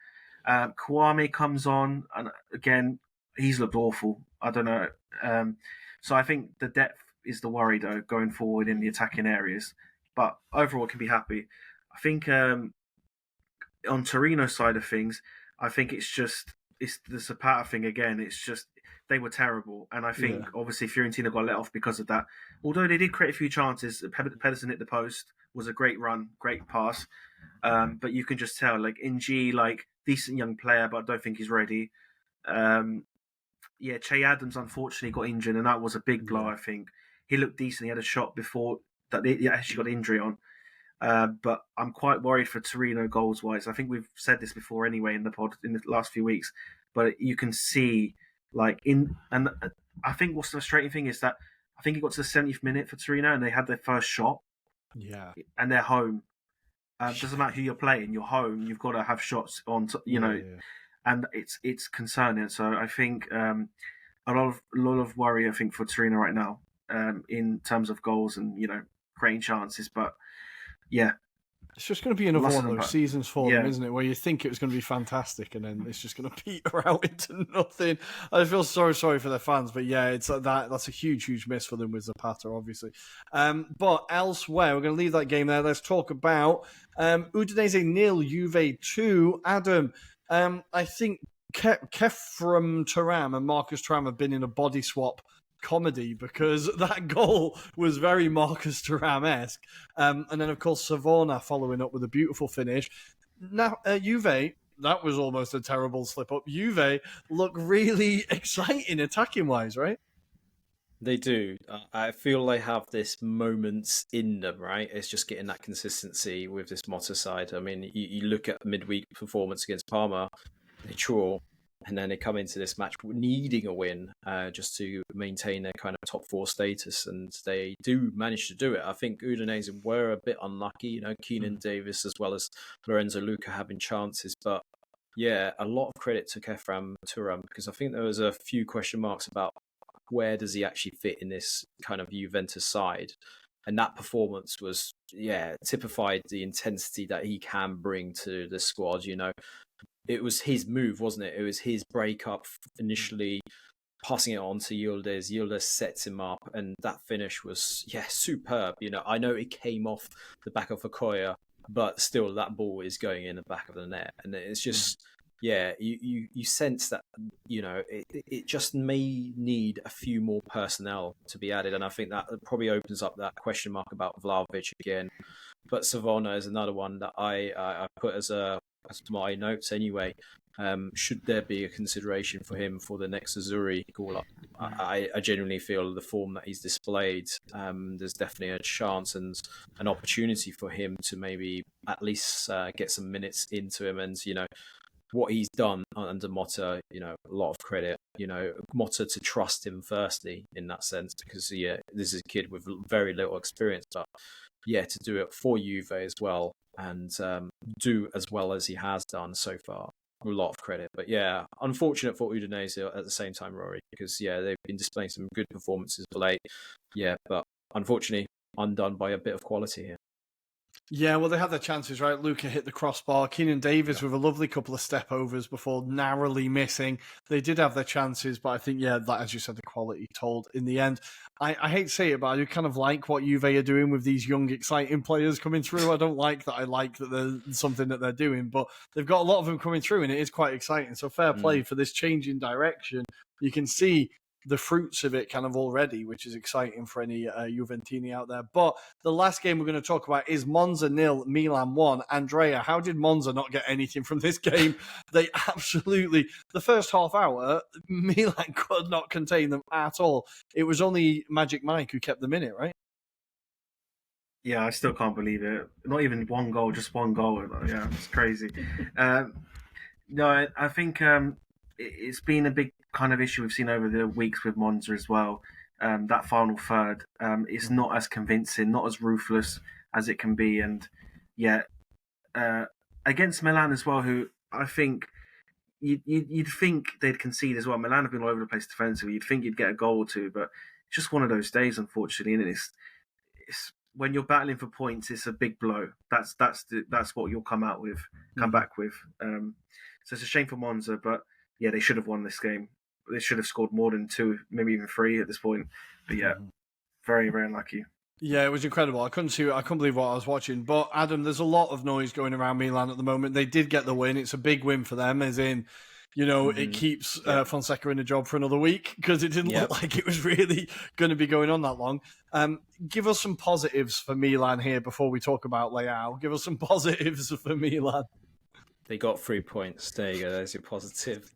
Kouame comes on, and again, he's looked awful. I don't know. So I think the depth is the worry though going forward in the attacking areas. But overall, can be happy. I think. On Torino's side of things, I think it's the Zapata thing again. It's just they were terrible, and I think obviously Fiorentina got let off because of that. Although they did create a few chances, Pedersen hit the post, was a great run, great pass, but you can just tell Ng, decent young player, but I don't think he's ready. Che Adams unfortunately got injured, and that was a big blow. I think he looked decent. He had a shot before that he actually got injury on. But I'm quite worried for Torino goals-wise. I think we've said this before anyway in the pod in the last few weeks. But you can see, and I think what's the frustrating thing is that I think it got to the 70th minute for Torino and they had their first shot. Yeah. And they're home. Doesn't matter who you're playing, you're home. You've got to have shots on, and it's concerning. So I think a lot of worry, I think, for Torino right now in terms of goals and creating chances, but. Yeah. It's just going to be another one of those seasons for them, isn't it? Where you think it was going to be fantastic and then it's just going to peter out into nothing. I feel so sorry for their fans, but it's that's a huge miss for them with Zapata, obviously. But elsewhere, we're going to leave that game there. Let's talk about Udinese 0, Juve 2. Adam, I think Kefram Turam and Marcus Thuram have been in a body swap comedy, because that goal was very Marcus Thuram-esque. And then, of course, Savona following up with a beautiful finish. Now, Juve, that was almost a terrible slip-up. Juve look really exciting attacking-wise, right? They do. I feel they have this moments in them, right? It's just getting that consistency with this Motta side. I mean, you look at midweek performance against Parma, they draw, and then they come into this match needing a win just to maintain their kind of top 4 status, and they do manage to do it. I think Udinese were a bit unlucky, Keenan Davis as well as Lorenzo Luca having chances, but yeah, a lot of credit to Kefram Turam, because I think there was a few question marks about where does he actually fit in this kind of Juventus side. And that performance was, yeah, typified the intensity that he can bring to the squad. It was his move, wasn't it? It was his breakup initially, passing it on to Yildiz. Yildiz sets him up, and that finish was, yeah, superb. I know it came off the back of Okoye, but still that ball is going in the back of the net. And it's just, yeah, you sense that, it just may need a few more personnel to be added. And I think that probably opens up that question mark about Vlahovic again. But Savona is another one that I put as my notes anyway. Should there be a consideration for him for the next Azzurri call-up? I genuinely feel the form that he's displayed, there's definitely a chance and an opportunity for him to maybe at least get some minutes into him. And, what he's done under Motta, a lot of credit, Motta to trust him firstly in that sense, because, yeah, this is a kid with very little experience, but, yeah, to do it for Juve as well and do as well as he has done so far. A lot of credit. But yeah, unfortunate for Udinese at the same time, Rory, because yeah, they've been displaying some good performances of late. Yeah, but unfortunately undone by a bit of quality here. Yeah, well, they had their chances, right? Luca hit the crossbar. Keenan Davis with a lovely couple of step overs before narrowly missing. They did have their chances, but I think, yeah, like, as you said, the quality told in the end. I hate to say it, but I do kind of like what Juve are doing with these young, exciting players coming through. I don't like that. I like that there's something that they're doing, but they've got a lot of them coming through, and it is quite exciting. So fair play for this change in direction. You can see the fruits of it kind of already, which is exciting for any Juventini out there. But the last game we're going to talk about is Monza 0, Milan 1. Andrea, how did Monza not get anything from this game? They absolutely, the first half hour, Milan could not contain them at all. It was only Magic Mike who kept them in it, right? Yeah, I still can't believe it. Not even one goal, just one goal. Yeah, it's crazy. No, I think it's been a big kind of issue we've seen over the weeks with Monza as well. That final third, it's not as convincing, not as ruthless as it can be. And yeah, against Milan as well, who I think you'd think they'd concede as well. Milan have been all over the place defensively. You'd think you'd get a goal or two, but it's just one of those days, unfortunately. And it's when you're battling for points, it's a big blow. That's what you'll come back with. So it's a shame for Monza, but yeah, they should have won this game. They should have scored more than 2, maybe even 3 at this point. But yeah, very, very unlucky. Yeah, it was incredible. I couldn't believe what I was watching. But Adam, there's a lot of noise going around Milan at the moment. They did get the win. It's a big win for them, as in, it keeps Fonseca in a job for another week, because it didn't look like it was really going to be going on that long. Give us some positives for Milan here before we talk about Leao. Give us some positives for Milan. They got 3 points. There you go. There's your positive.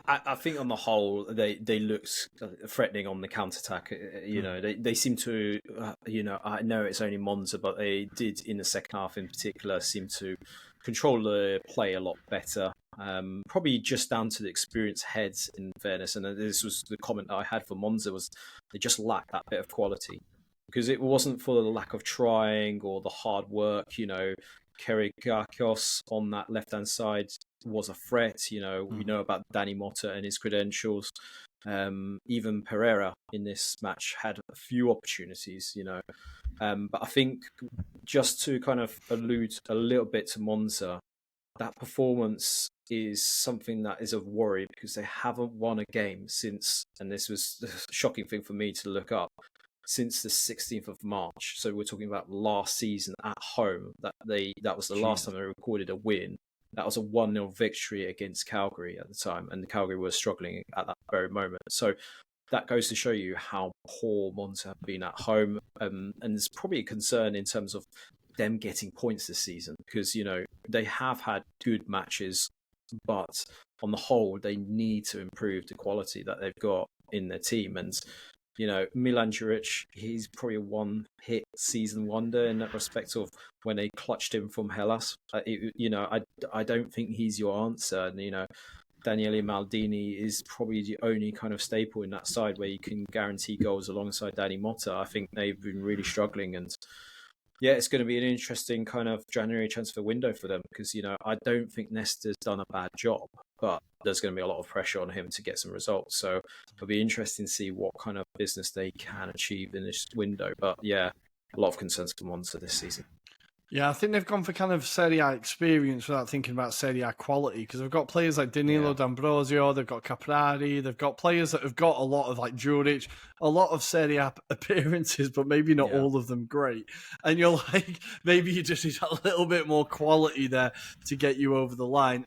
I think on the whole, they looked threatening on the counter-attack. They seem to, I know it's only Monza, but they did in the second half in particular seem to control the play a lot better. Probably just down to the experienced heads, in fairness. And this was the comment that I had for Monza, was they just lacked that bit of quality. Because it wasn't for the lack of trying or the hard work, Kerikakos on that left-hand side was a threat. We know about Danny Motta and his credentials. Even Pereira in this match had a few opportunities, But I think just to kind of allude a little bit to Monza, that performance is something that is of worry, because they haven't won a game since, and this was the shocking thing for me to look up, since the 16th of March. So we're talking about last season at home. That was the last time they recorded a win. That was a 1-0 victory against Calgary at the time, and Calgary was struggling at that very moment. So that goes to show you how poor Monza have been at home, and there's probably a concern in terms of them getting points this season, because they have had good matches, but on the whole they need to improve the quality that they've got in their team. And Milan Juric, he's probably a one-hit season wonder in that respect of when they clutched him from Hellas. I don't think he's your answer. And, Daniele Maldini is probably the only kind of staple in that side where you can guarantee goals alongside Danny Motta. I think they've been really struggling, and Yeah, it's going to be an interesting kind of January transfer window for them because, I don't think Nesta's done a bad job, but there's going to be a lot of pressure on him to get some results. So it'll be interesting to see what kind of business they can achieve in this window. But yeah, a lot of concerns for Monza this season. Yeah, I think they've gone for kind of Serie A experience without thinking about Serie A quality because they've got players like Danilo D'Ambrosio, they've got Caprari, they've got players that have got a lot of like Juric, a lot of Serie A appearances, but maybe not all of them great. And you're like, maybe you just need a little bit more quality there to get you over the line.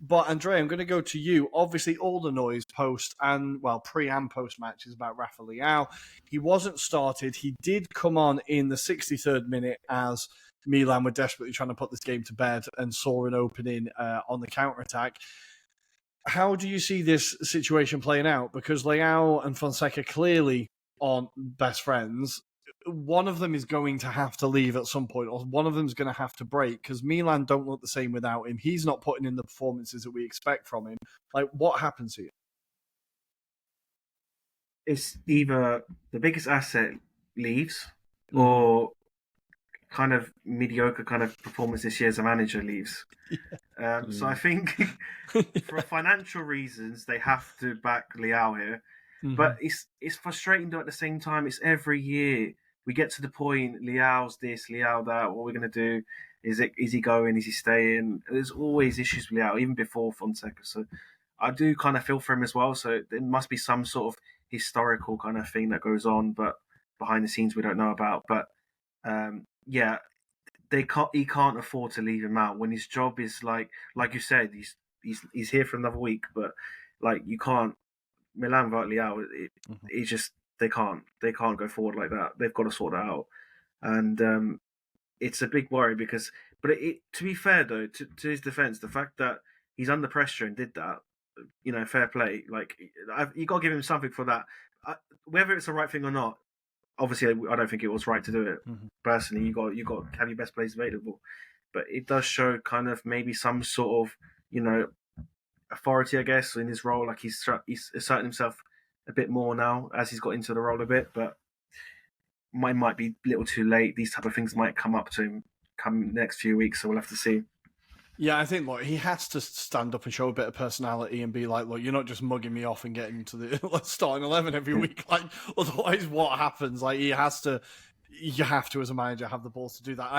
But Andrea, I'm going to go to you. Obviously, all the noise pre and post match is about Rafa Leao. He wasn't started. He did come on in the 63rd minute as Milan were desperately trying to put this game to bed and saw an opening on the counter-attack. How do you see this situation playing out? Because Leao and Fonseca clearly aren't best friends. One of them is going to have to leave at some point, or one of them is going to have to break because Milan don't look the same without him. He's not putting in the performances that we expect from him. Like, what happens here? It's either the biggest asset leaves or kind of mediocre kind of performance this year as a manager leaves. So I think for financial reasons, they have to back Leao here. But it's frustrating though at the same time. It's every year we get to the point, Leao's this, Leao that, what we're going to do? Is he going? Is he staying? There's always issues with Leao, even before Fonseca. So I do kind of feel for him as well. So there must be some sort of historical kind of thing that goes on, but behind the scenes we don't know about. But yeah, he can't afford to leave him out when his job is like you said, he's here for another week, but like you can't Milan without Leao, it's just they can't go forward like that. They've got to sort that out, and it's a big worry because. But to be fair though, to his defense, the fact that he's under pressure and did that, fair play. Like you got to give him something for that. Whether it's the right thing or not, obviously, I don't think it was right to do it. Personally, you got to have your best players available, but it does show kind of maybe some sort of authority, I guess, in his role. Like he's asserting himself a bit more now as he's got into the role a bit, but might be a little too late. These type of things might come up to him come next few weeks, so we'll have to see. Yeah, I think, look, he has to stand up and show a bit of personality and be like, look, you're not just mugging me off and getting to the starting 11 every week. Like, otherwise, what happens? Like, you have to, as a manager, have the balls to do that.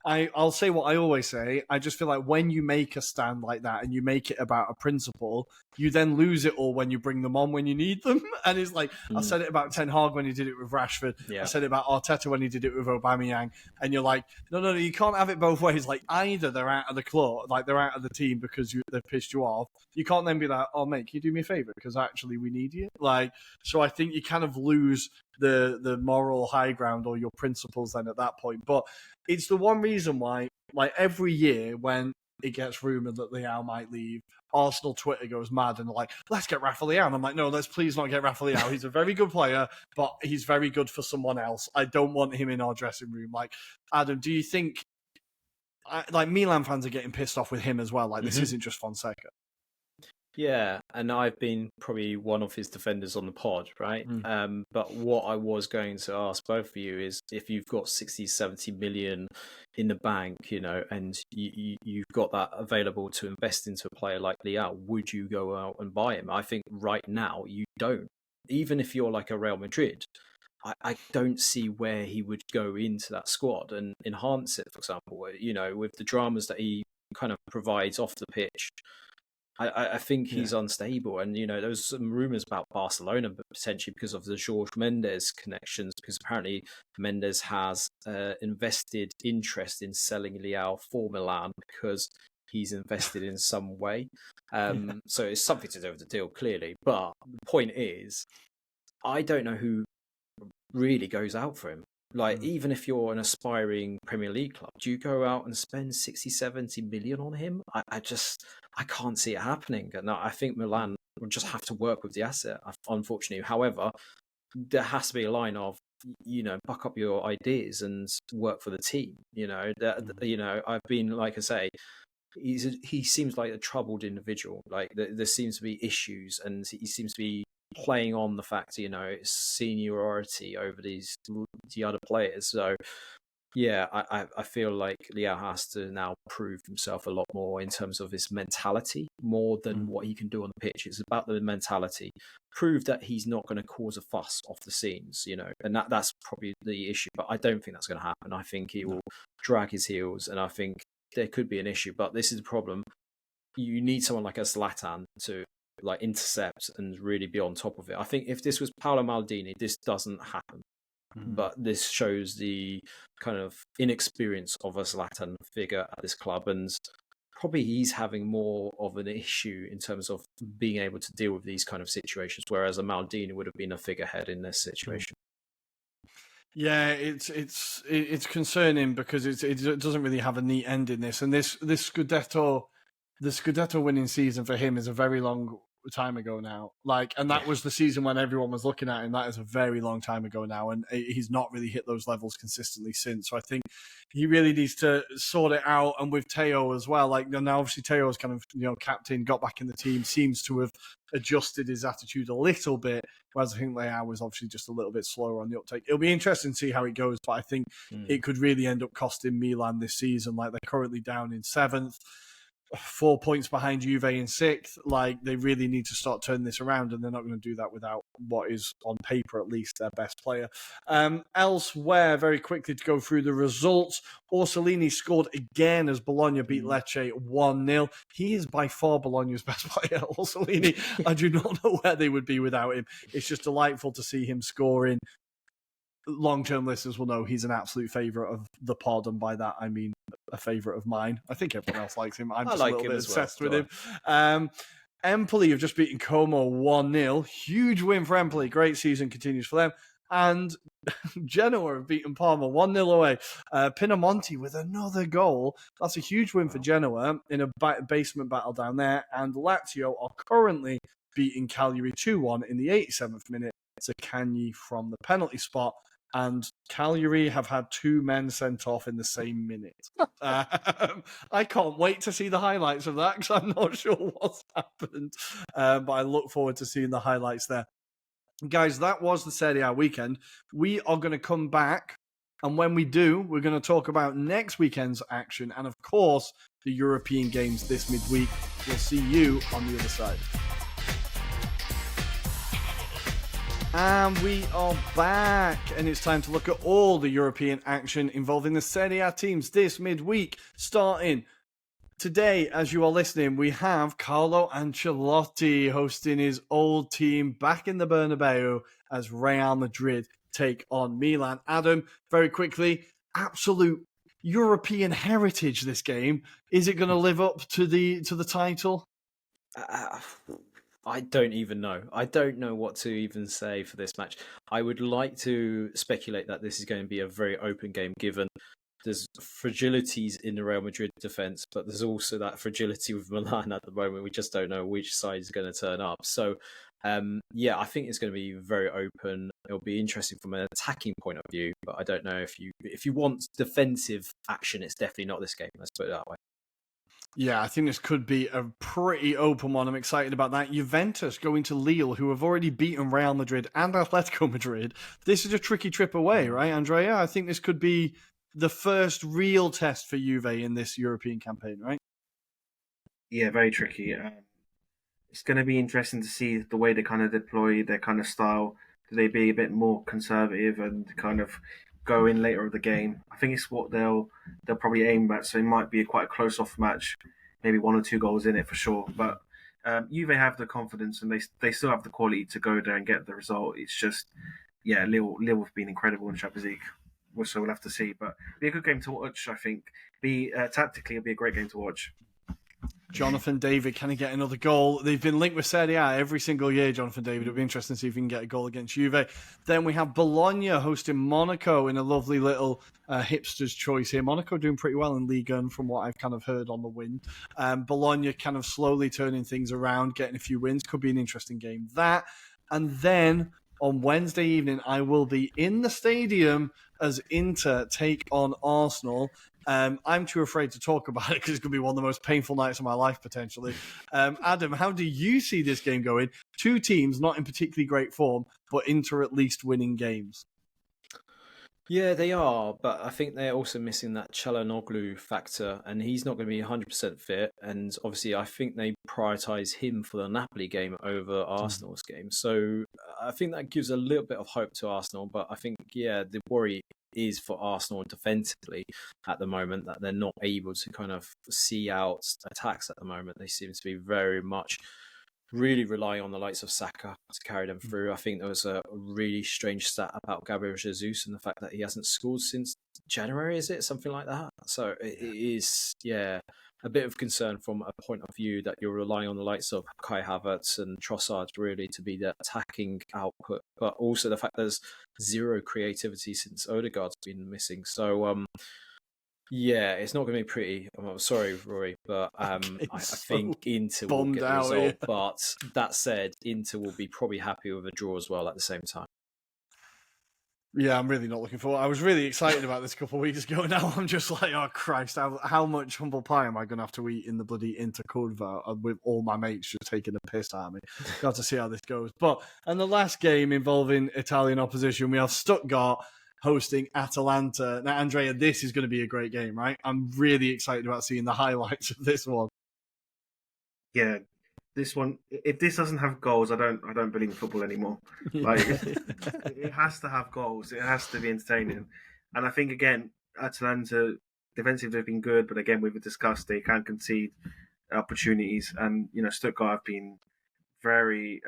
I'll say what I always say. I just feel like when you make a stand like that and you make it about a principle, you then lose it all when you bring them on when you need them. And it's like, I said it about Ten Hag when he did it with Rashford. Yeah. I said it about Arteta when he did it with Aubameyang. And you're like, no, you can't have it both ways. Like, either they're out of the club, like they're out of the team because they've pissed you off. You can't then be like, oh, mate, can you do me a favour? Because actually we need you. Like, so I think you kind of lose the moral high ground or your principles then at that point. But it's the one reason why, like every year when it gets rumoured that Leao might leave, Arsenal Twitter goes mad and they're like, let's get Rafa Leao. And I'm like, no, let's please not get Rafa Leao. He's a very good player, but he's very good for someone else. I don't want him in our dressing room. Like, Adam, do you think, like Milan fans are getting pissed off with him as well? Like, this isn't just Fonseca. Yeah, and I've been probably one of his defenders on the pod, right? But what I was going to ask both of you is if you've got 60, 70 million in the bank, and you've got that available to invest into a player like Leao, would you go out and buy him? I think right now you don't. Even if you're like a Real Madrid, I don't see where he would go into that squad and enhance it, for example, with the dramas that he kind of provides off the pitch. I think he's unstable, and there was some rumours about Barcelona, but potentially because of the Jorge Mendes connections, because apparently Mendes has invested interest in selling Leao for Milan because he's invested in some way. So it's something to do with the deal, clearly. But the point is, I don't know who really goes out for him. Like, even if you're an aspiring Premier League club, do you go out and spend 60, 70 million on him? I can't see it happening. And I think Milan will just have to work with the asset, unfortunately. However, there has to be a line of, buck up your ideas and work for the team. I've been, like I say, he seems like a troubled individual. Like, there seems to be issues, and he seems to be playing on the fact, seniority over the other players. So Yeah, I feel like Leao has to now prove himself a lot more in terms of his mentality, more than what he can do on the pitch. It's about the mentality. Prove that he's not going to cause a fuss off the scenes, and that's probably the issue. But I don't think that's going to happen. I think he will drag his heels, and I think there could be an issue. But this is the problem. You need someone like a Zlatan to intercept and really be on top of it. I think if this was Paolo Maldini, this doesn't happen. But this shows the kind of inexperience of a Zlatan figure at this club, and probably he's having more of an issue in terms of being able to deal with these kind of situations, whereas a Maldini would have been a figurehead in this situation. Yeah, it's concerning because it doesn't really have a neat end in this, and this Scudetto, the Scudetto winning season for him is a very long time ago now. And that was the season when everyone was looking at him. That is a very long time ago now, and he's not really hit those levels consistently since. So I think he really needs to sort it out. And with Teo as well, now obviously Teo's kind of captain, got back in the team, seems to have adjusted his attitude a little bit, whereas I think Leao was obviously just a little bit slower on the uptake. It'll be interesting to see how it goes, but I think it could really end up costing Milan this season. They're currently down in 7th. 4 points behind Juve in 6th. They really need to start turning this around, and they're not going to do that without what is, on paper at least, their best player. Elsewhere, very quickly to go through the results, Orsolini scored again as Bologna beat Lecce 1-0. He is by far Bologna's best player, Orsolini. I do not know where they would be without him. It's just delightful to see him scoring. Long-term listeners will know he's an absolute favourite of the pod, and by that I mean a favourite of mine. I think everyone else likes him. I'm just a little bit obsessed with him. Empoli have just beaten Como 1-0. Huge win for Empoli. Great season continues for them. And Genoa have beaten Parma 1-0 away. Pinamonti with another goal. That's a huge win for Genoa in a basement battle down there. And Lazio are currently beating Cagliari 2-1 in the 87th minute. Zaccagni from the penalty spot. And Cagliari have had 2 men sent off in the same minute. I can't wait to see the highlights of that because I'm not sure what's happened. But I look forward to seeing the highlights there. Guys, that was the Serie A weekend. We are going to come back, and when we do, we're going to talk about next weekend's action and, of course, the European games this midweek. We'll see you on the other side. And we are back, and it's time to look at all the European action involving the Serie A teams this midweek. Starting today, as you are listening, we have Carlo Ancelotti hosting his old team back in the Bernabeu as Real Madrid take on Milan. Adam, very quickly, absolute European heritage this game. Is it going to live up to the title? I don't even know. I don't know what to even say for this match. I would like to speculate that this is going to be a very open game, given there's fragilities in the Real Madrid defence, but there's also that fragility with Milan at the moment. We just don't know which side is going to turn up. So, I think it's going to be very open. It'll be interesting from an attacking point of view, but I don't know if you want defensive action, it's definitely not this game. Let's put it that way. Yeah, I think this could be a pretty open one. I'm excited about that. Juventus going to Lille, who have already beaten Real Madrid and Atletico Madrid. This is a tricky trip away, right, Andrea? I think this could be the first real test for Juve in this European campaign, right? Yeah, very tricky. It's going to be interesting to see the way they kind of deploy their kind of style. Do they be a bit more conservative and kind of go in later of the game? I think it's what they'll probably aim at. So it might be quite a close-off match, maybe 1 or 2 goals in it for sure. But Juve have the confidence and they still have the quality to go there and get the result. It's just, Lille have been incredible in Champions League. So we'll have to see. But it'll be a good game to watch, I think. Tactically, it'll be a great game to watch. Jonathan David, can he get another goal? They've been linked with Serie A every single year, Jonathan David. It'll be interesting to see if he can get a goal against Juve. Then we have Bologna hosting Monaco in a lovely little hipster's choice here. Monaco doing pretty well in Ligue 1 from what I've kind of heard on the wind. Bologna kind of slowly turning things around, getting a few wins. Could be an interesting game. That. And then on Wednesday evening, I will be in the stadium as Inter take on Arsenal. I'm too afraid to talk about it because it's going to be one of the most painful nights of my life, potentially. Adam, how do you see this game going? 2 teams not in particularly great form, but Inter at least winning games. Yeah, they are, but I think they're also missing that Çalhanoğlu factor, and he's not going to be 100% fit. And obviously, I think they prioritise him for the Napoli game over Arsenal's game. So I think that gives a little bit of hope to Arsenal. But I think, yeah, the worry is for Arsenal defensively at the moment that they're not able to kind of see out attacks at the moment. They seem to be very much really relying on the likes of Saka to carry them through. I think there was a really strange stat about Gabriel Jesus and the fact that he hasn't scored since January, is it? Something like that. So it is, yeah, a bit of concern from a point of view that you're relying on the likes of Kai Havertz and Trossard really to be the attacking output, but also the fact there's zero creativity since Odegaard's been missing. So, yeah, it's not going to be pretty. I'm sorry, Rory, but I think Inter will get the result. But that said, Inter will be probably happy with a draw as well at the same time. Yeah, I'm really not looking forward. I was really excited about this a couple of weeks ago. Now I'm just like, oh Christ, how much humble pie am I going to have to eat in the bloody Inter Curva with all my mates just taking a piss at me? Got to see how this goes. But and the last game involving Italian opposition, we have Stuttgart hosting Atalanta. Now, Andrea, this is going to be a great game, right? I'm really excited about seeing the highlights of this one. Yeah, this one. If this doesn't have goals, I don't believe in football anymore. Like it has to have goals. It has to be entertaining. And I think again, Atalanta defensively have been good, but again, we've discussed they can concede opportunities, and Stuttgart have been very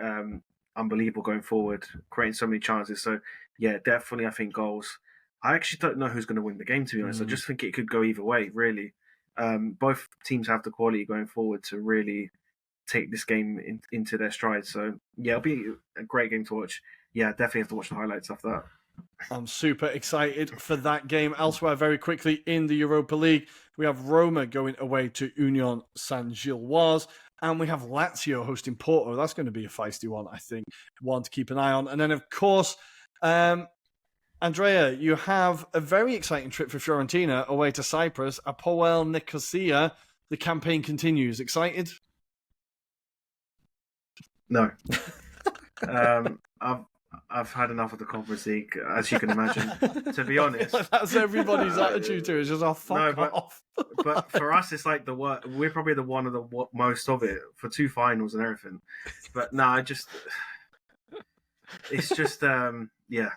unbelievable going forward, creating so many chances. So yeah, definitely, I think goals. I actually don't know who's going to win the game, to be honest. I just think it could go either way, really. Both teams have the quality going forward to really take this game into their stride. So yeah, it'll be a great game to watch. Yeah, definitely have to watch the highlights after that. I'm super excited for that game. Elsewhere, very quickly, in the Europa League, we have Roma going away to Union Saint-Gilloise, and we have Lazio hosting Porto. That's going to be a feisty one, I think. One to keep an eye on. And then, of course, Andrea, you have a very exciting trip for Fiorentina away to Cyprus, Apoel Nicosia. The campaign continues. Excited? No. I've had enough of the Conference League, as you can imagine. To be honest, that's everybody's attitude to it. It's just off. But for us, it's like we're probably the one of the most of it for 2 finals and everything. But no, it's just yeah.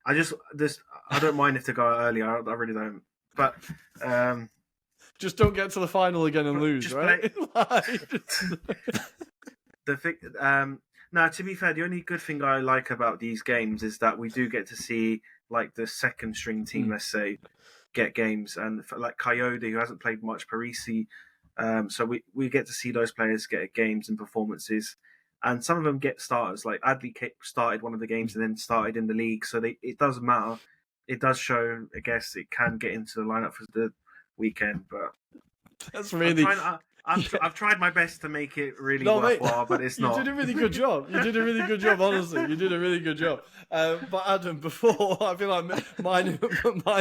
I don't mind if they go earlier. I really don't. But just don't get to the final again and lose, right? The thing. Now, to be fair, the only good thing I like about these games is that we do get to see like the second string team, let's say, get games, and like Coyote, who hasn't played much, Parisi. So we get to see those players get games and performances, and some of them get starters. Like Adley started one of the games and then started in the league, so it doesn't matter. It does show, I guess, it can get into the lineup for the weekend, but that's really. I've tried my best to make it really worthwhile, but it's not. You did a really good job. Honestly. You did a really good job. But Adam, before, I feel like mine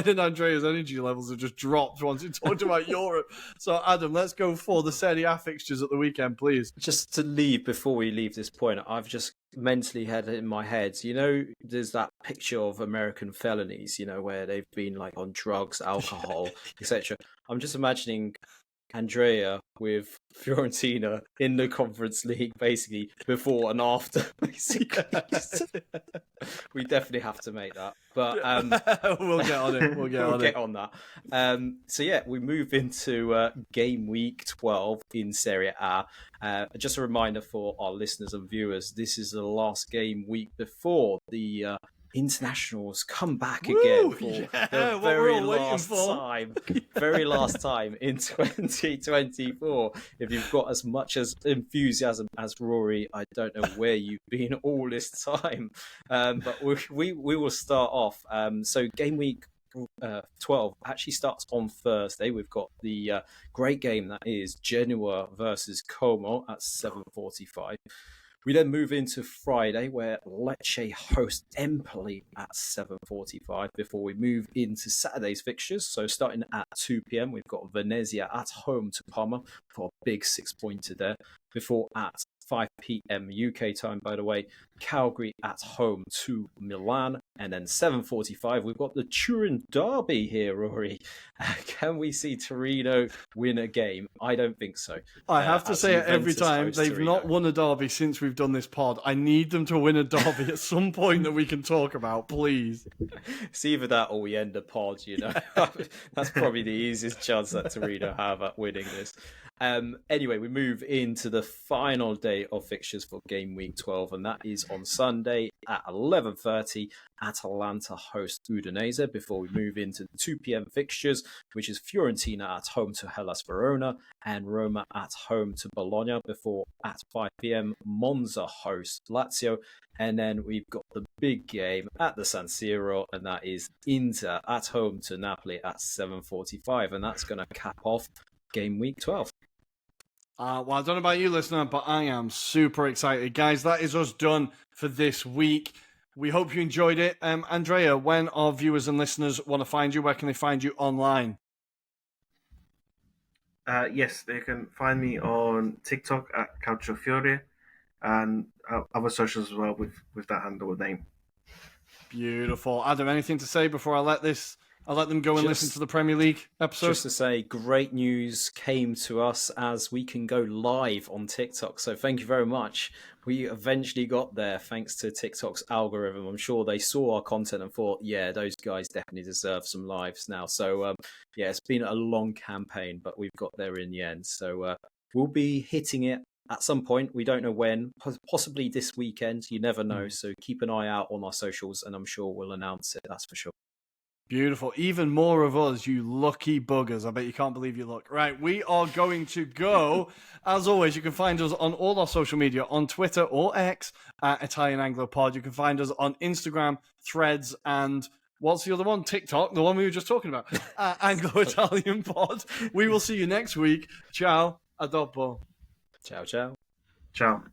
and Andrea's energy levels have just dropped once you talked about Europe. So, Adam, let's go for the Serie A fixtures at the weekend, please. Just to leave, before we leave this point, I've just mentally had it in my head. There's that picture of American felonies, where they've been like on drugs, alcohol, etc. I'm just imagining Andrea with Fiorentina in the Conference League, basically before and after. Basically, we definitely have to make that. But we'll get on it. We'll get on that. So yeah, we move into game week 12 in Serie A. Just a reminder for our listeners and viewers: this is the last game week before the internationals come back again for the very last time in 2024. If you've got as much as enthusiasm as Rory, I don't know where you've been all this time. But we will start off. So game week 12 actually starts on Thursday. We've got the great game that is Genoa versus Como at 7:45. We then move into Friday, where Lecce host Empoli at 7:45, before we move into Saturday's fixtures. So starting at 2 p.m, we've got Venezia at home to Parma for a big 6-pointer there. Before at 5 p.m. UK time, by the way, Calgary at home to Milan. And then 7:45, we've got the Turin Derby here, Rory. Can we see Torino win a game? I don't think so. I have to say it every Juventus time. host They've Torino. not won a derby since we've done this pod. I need them to win a derby at some point that we can talk about, please. It's either that or we end the pod, you know. That's probably the easiest chance that Torino have at winning this. Anyway, we move into the final day of fixtures for game week 12, and that is on Sunday at 11:30. Atalanta host Udinese before we move into the 2 p.m. fixtures, which is Fiorentina at home to Hellas Verona and Roma at home to Bologna before at 5 p.m. Monza host Lazio. And then we've got the big game at the San Siro, and that is Inter at home to Napoli at 7:45, and that's going to cap off game week 12. Well, I don't know about you, listener, but I am super excited. Guys, that is us done for this week. We hope you enjoyed it. Andrea, when our viewers and listeners want to find you, where can they find you online? Yes, they can find me on TikTok at Calciofiore and other socials as well with that handle name. Beautiful. Adam, anything to say before I let them go and listen to the Premier League episode? Just to say, great news came to us as we can go live on TikTok. So thank you very much. We eventually got there thanks to TikTok's algorithm. I'm sure they saw our content and thought, yeah, those guys definitely deserve some lives now. So yeah, it's been a long campaign, but we've got there in the end. So we'll be hitting it at some point. We don't know when, possibly this weekend. You never know. So keep an eye out on our socials and I'm sure we'll announce it. That's for sure. Beautiful. Even more of us, you lucky buggers. I bet you can't believe your luck. Right, we are going to go. As always, you can find us on all our social media, on Twitter or X, at Italian Anglo Pod. You can find us on Instagram, Threads, and what's the other one? TikTok, the one we were just talking about. Anglo-Italian Pod. We will see you next week. Ciao. A dopo. Ciao, ciao. Ciao.